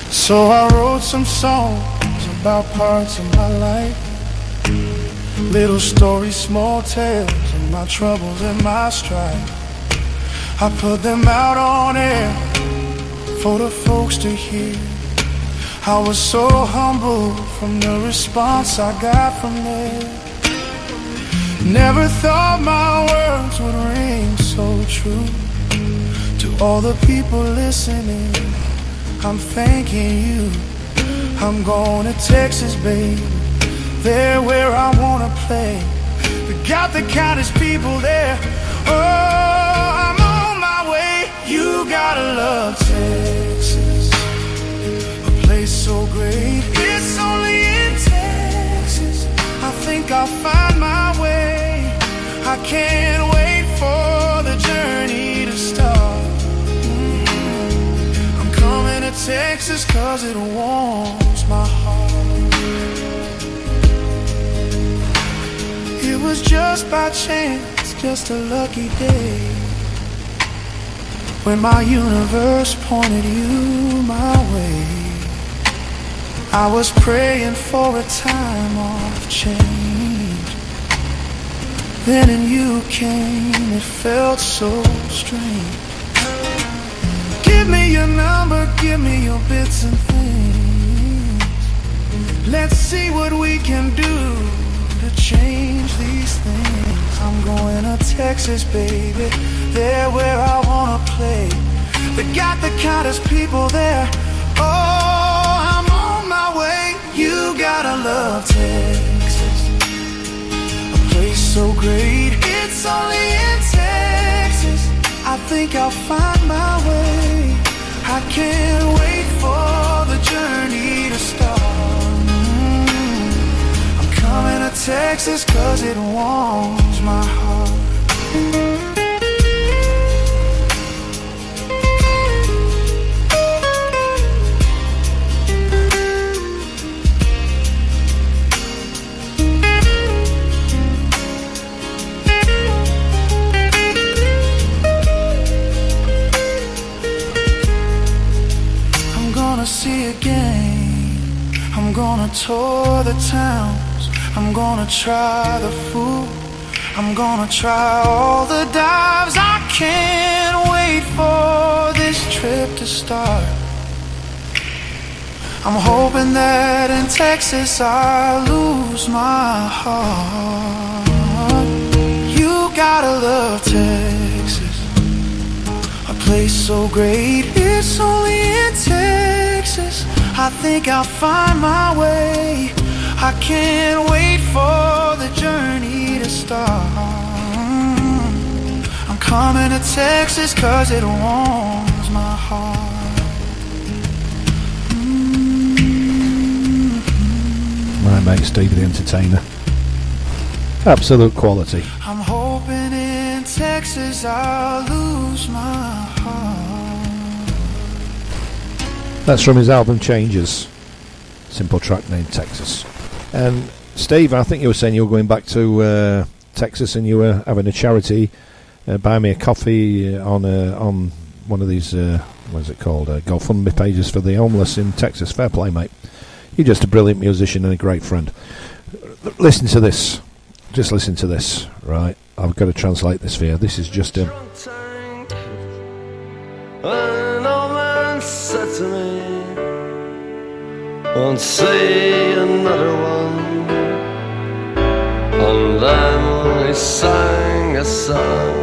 So I wrote some songs about parts of my life, little stories, small tales of my troubles and my strife. I put them out on air for the folks to hear. I was so humbled from the response I got from there. Never thought my words would ring so true. To all the people listening, I'm thanking you. I'm going to Texas, babe, there where I wanna play. We got the kindest people there. Oh, I'm on my way. You gotta love Texas, a place so great. It's only in Texas I think I'll find my way. I can't wait for the journey to start. Texas, cause it warms my heart. It was just by chance, just a lucky day, when my universe pointed you my way. I was praying for a time of change, then and you came, it felt so strange. Give me your number, give me your bits and things. Let's see what we can do to change these things. I'm going to Texas, baby, there where I wanna play. They got the kindest people there. Oh, I'm on my way. You gotta love Texas, a place so great. It's only in Texas I think I'll find my way. I can't wait for the journey to start. I'm coming to Texas 'cause it warms my heart. See a game. I'm gonna tour the towns. I'm gonna try the food. I'm gonna try all the dives. I can't wait for this trip to start. I'm hoping that in Texas I lose my heart. You gotta love Texas, a place so great. It's only in Texas I think I'll find my way. I can't wait for the journey to start. I'm coming to Texas 'cause it warms my heart. My mate Steve the Entertainer. Absolute quality. I'm hoping in Texas I'll lose my heart. That's from his album Changes. Simple track named Texas. And Steve, I think you were saying you were going back to Texas and you were having a charity, buy me a coffee on one of these, what is it called, GoFundMe pages for the homeless in Texas. Fair play, mate. You're just a brilliant musician and a great friend. Listen to this. Just listen to this, right? I've got to translate this for you. This is just a... An old man said to me, won't see another one. And then he sang a song,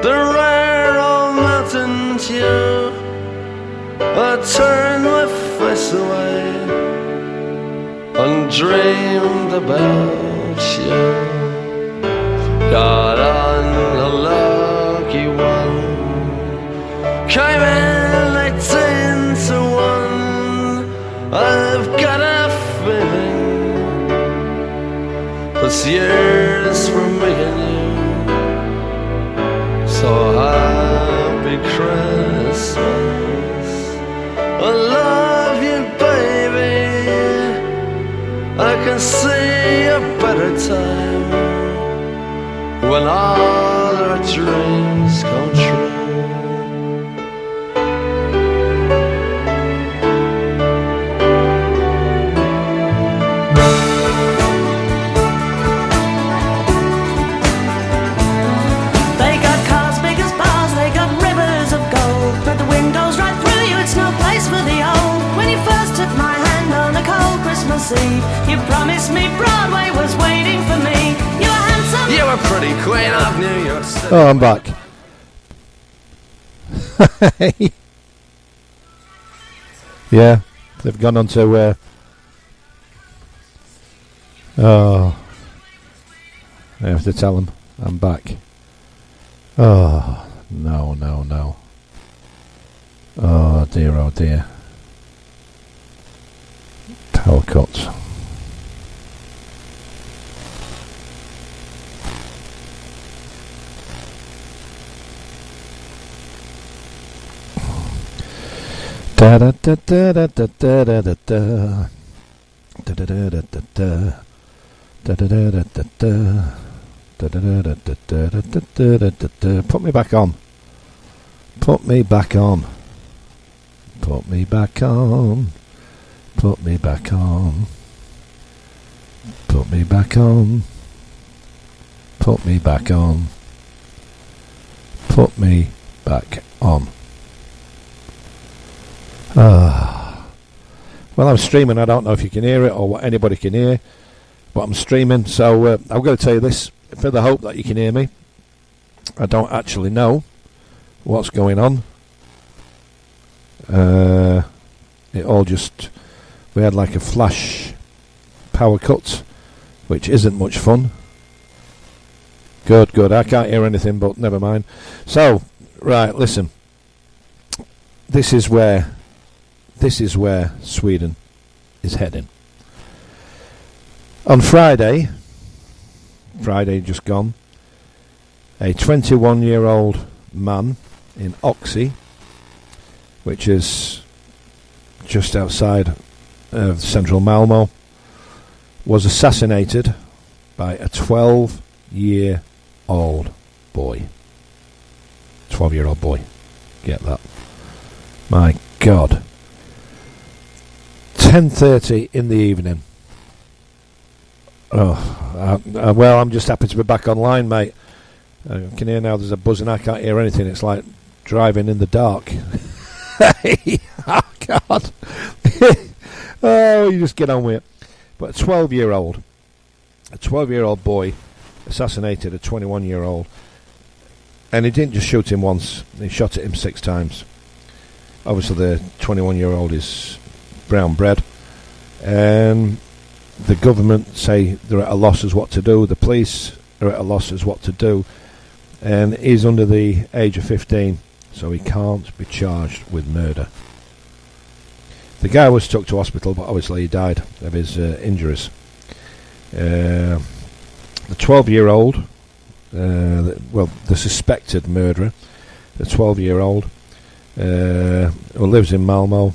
the rare old mountain tune. I turned my face away and dreamed about you. Got on a lucky one, came in 18 to 1. I've got a feeling this year's for me and you. So happy Christmas, I love you baby. I can see a better time when all our dreams come true. You promised me Broadway was waiting for me. You were handsome. You were pretty queen of New York City. Oh, I'm back. Yeah, they've gone on to... oh, I have to tell them I'm back. Oh, no, no, no. Oh, dear, oh, dear. Power cuts. Da da da da da da da da da da da da da da da da da. Put me back on. Put me back on. Put me back on. Put me back on. Put me back on. Put me back on. Put me back on. Well, I'm streaming. I don't know if you can hear it or what anybody can hear, but I'm streaming. So I've got to tell you this for the hope that you can hear me. I don't actually know what's going on. It all just... We had like a flash power cut, which isn't much fun. Good. I can't hear anything, but never mind. So, right, listen. This is where Sweden is heading. On Friday just gone, a 21-year-old man in Oxie, which is just outside of central Malmo, was assassinated by a 12-year-old boy. 12-year-old boy. Get that. My God. 10:30 in the evening. Well, I'm just happy to be back online, mate. I can hear now there's a buzz and I can't hear anything. It's like driving in the dark. Oh, God. Oh, you just get on with it. But a 12-year-old boy assassinated a 21-year-old. And he didn't just shoot him once. He shot at him 6 times. Obviously, the 21-year-old is brown bread. And the government say they're at a loss as what to do. The police are at a loss as what to do. And he's under the age of 15, so he can't be charged with murder. The guy was took to hospital, but obviously he died of his injuries. The 12-year-old, the suspected murderer, the 12-year-old, who lives in Malmo,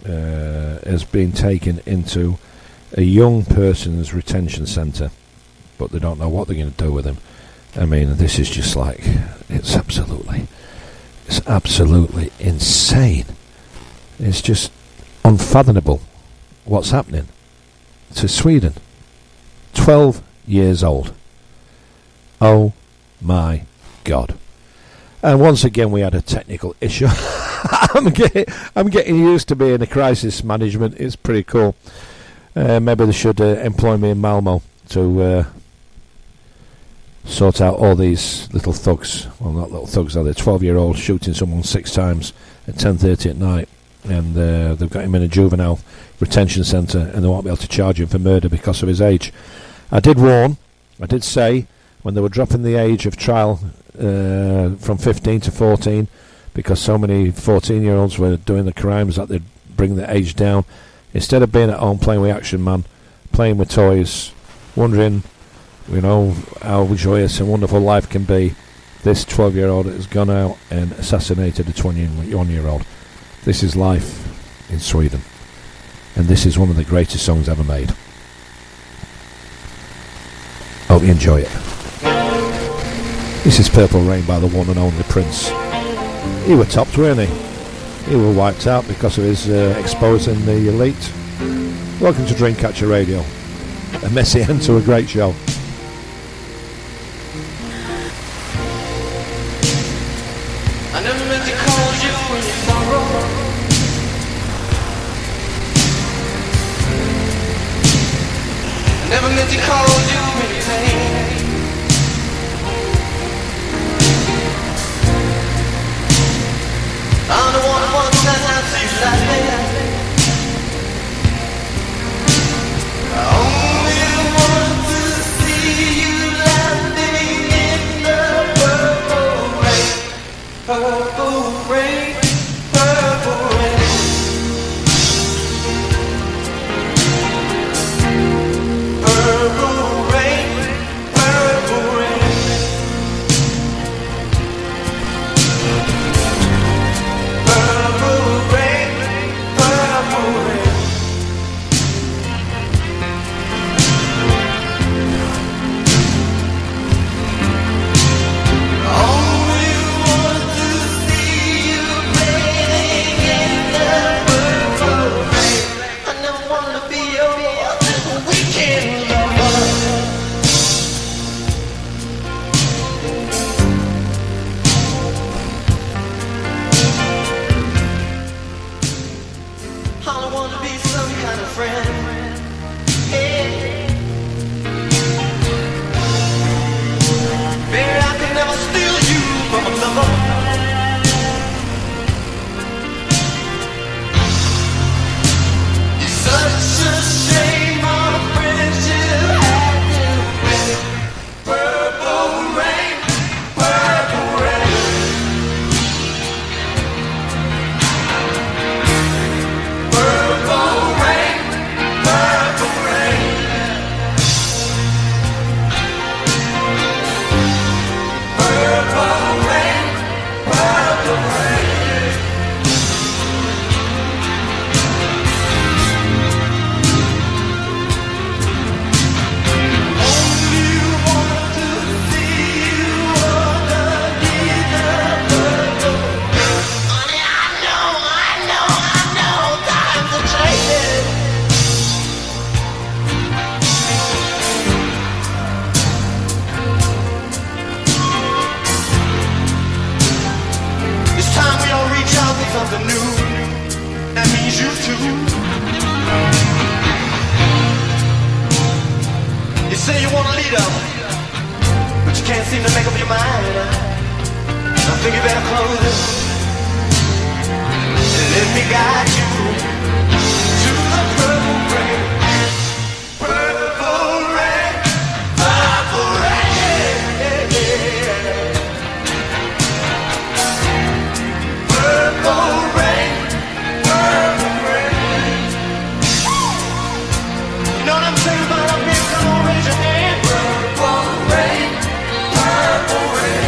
has been taken into a young person's retention centre, but they don't know what they're going to do with him. I mean, this is just like, it's absolutely insane. It's just unfathomable what's happening to Sweden. 12 years old. Oh my God. And once again we had a technical issue. I'm getting used to being a crisis management. It's pretty cool. Maybe they should employ me in Malmo to sort out all these little thugs. Well, not little thugs, are they? 12-year-old shooting someone 6 times at 10:30 at night, and they've got him in a juvenile retention centre, and they won't be able to charge him for murder because of his age. I did say, when they were dropping the age of trial from 15 to 14, because so many 14-year-olds were doing the crimes, that they'd bring the age down. Instead of being at home playing with Action Man, playing with toys, wondering, how joyous and wonderful life can be, this 12-year-old has gone out and assassinated a 21-year-old. This is life in Sweden. And this is one of the greatest songs ever made. Hope you enjoy it. This is Purple Rain by the one and only Prince. He were topped, weren't he? He were wiped out because of his exposing the elite. Welcome to Dreamcatcher Radio. A messy end to a great show. I never meant to call you when you sorrow. I never meant to call you when you pain. I'm the one who wants that to you like that. I only want to see you laughing in the purple rain. Purple rain, purple rain. Purple rain, freedom, but you can't seem to make up your mind. I think you better close it and let me guide you to the purple rain. Purple rain, purple rain, yeah, yeah. Purple rain, purple rain. You know what I'm saying about up here? Come on, raise your hand. Purple rain, purple rain.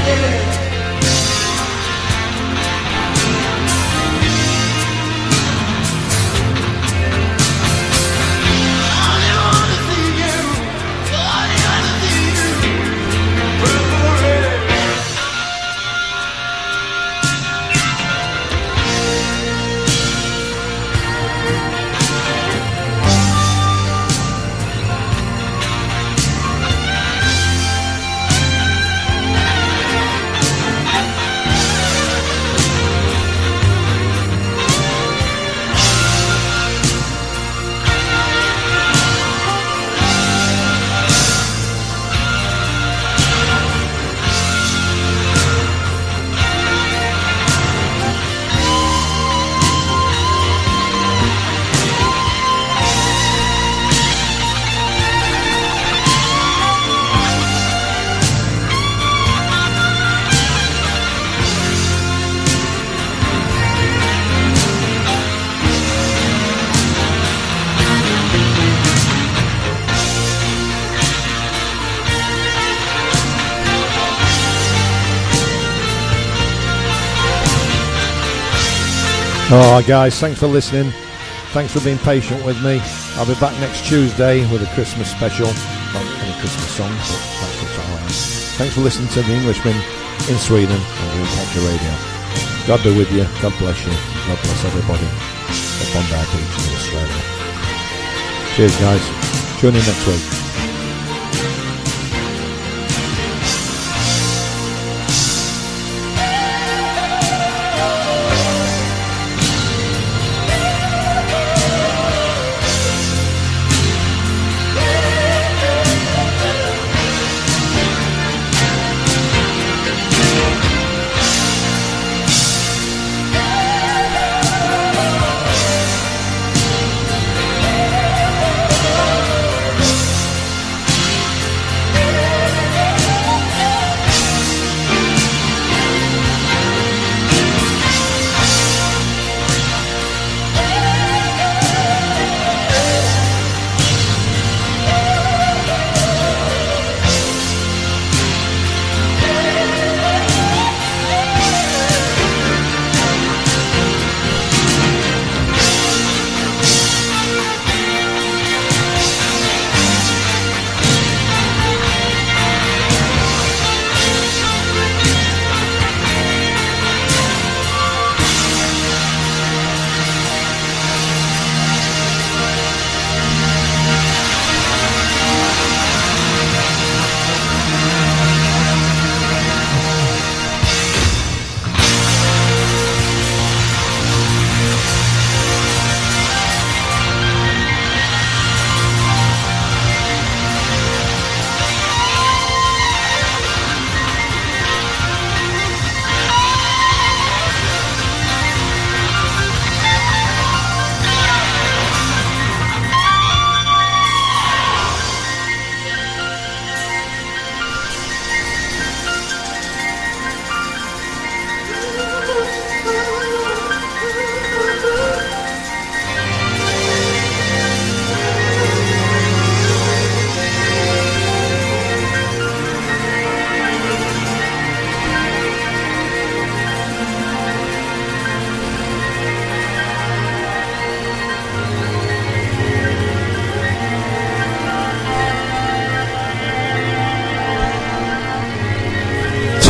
Oh, guys, thanks for listening. Thanks for being patient with me. I'll be back next Tuesday with a Christmas special. Not any Christmas songs, but that's what's all right. Thanks for listening to the Englishman in Sweden on Doncaster Radio. God be with you. God bless you. God bless everybody at Bondi Beach in Australia. Cheers, guys. Tune in next week.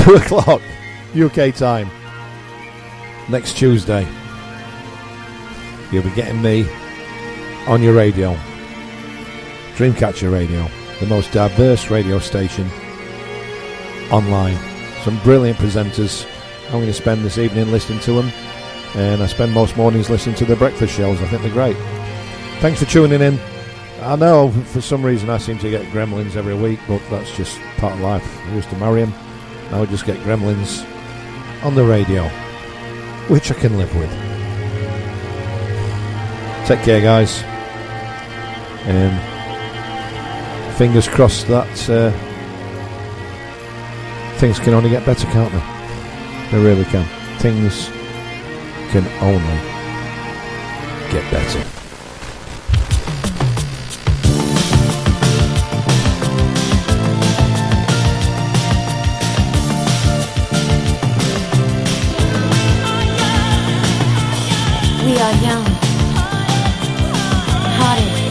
2 o'clock UK time next Tuesday. You'll be getting me on your radio, Dreamcatcher Radio, the most diverse radio station online. Some brilliant presenters. I'm going to spend this evening listening to them, and I spend most mornings listening to the breakfast shows. I think they're great. Thanks for tuning in. I know, for some reason I seem to get gremlins every week, but that's just part of life. I used to marry him, now I just get gremlins on the radio, which I can live with. Take care, guys. Fingers crossed that things can only get better, can't they? They really can. Things can only get better.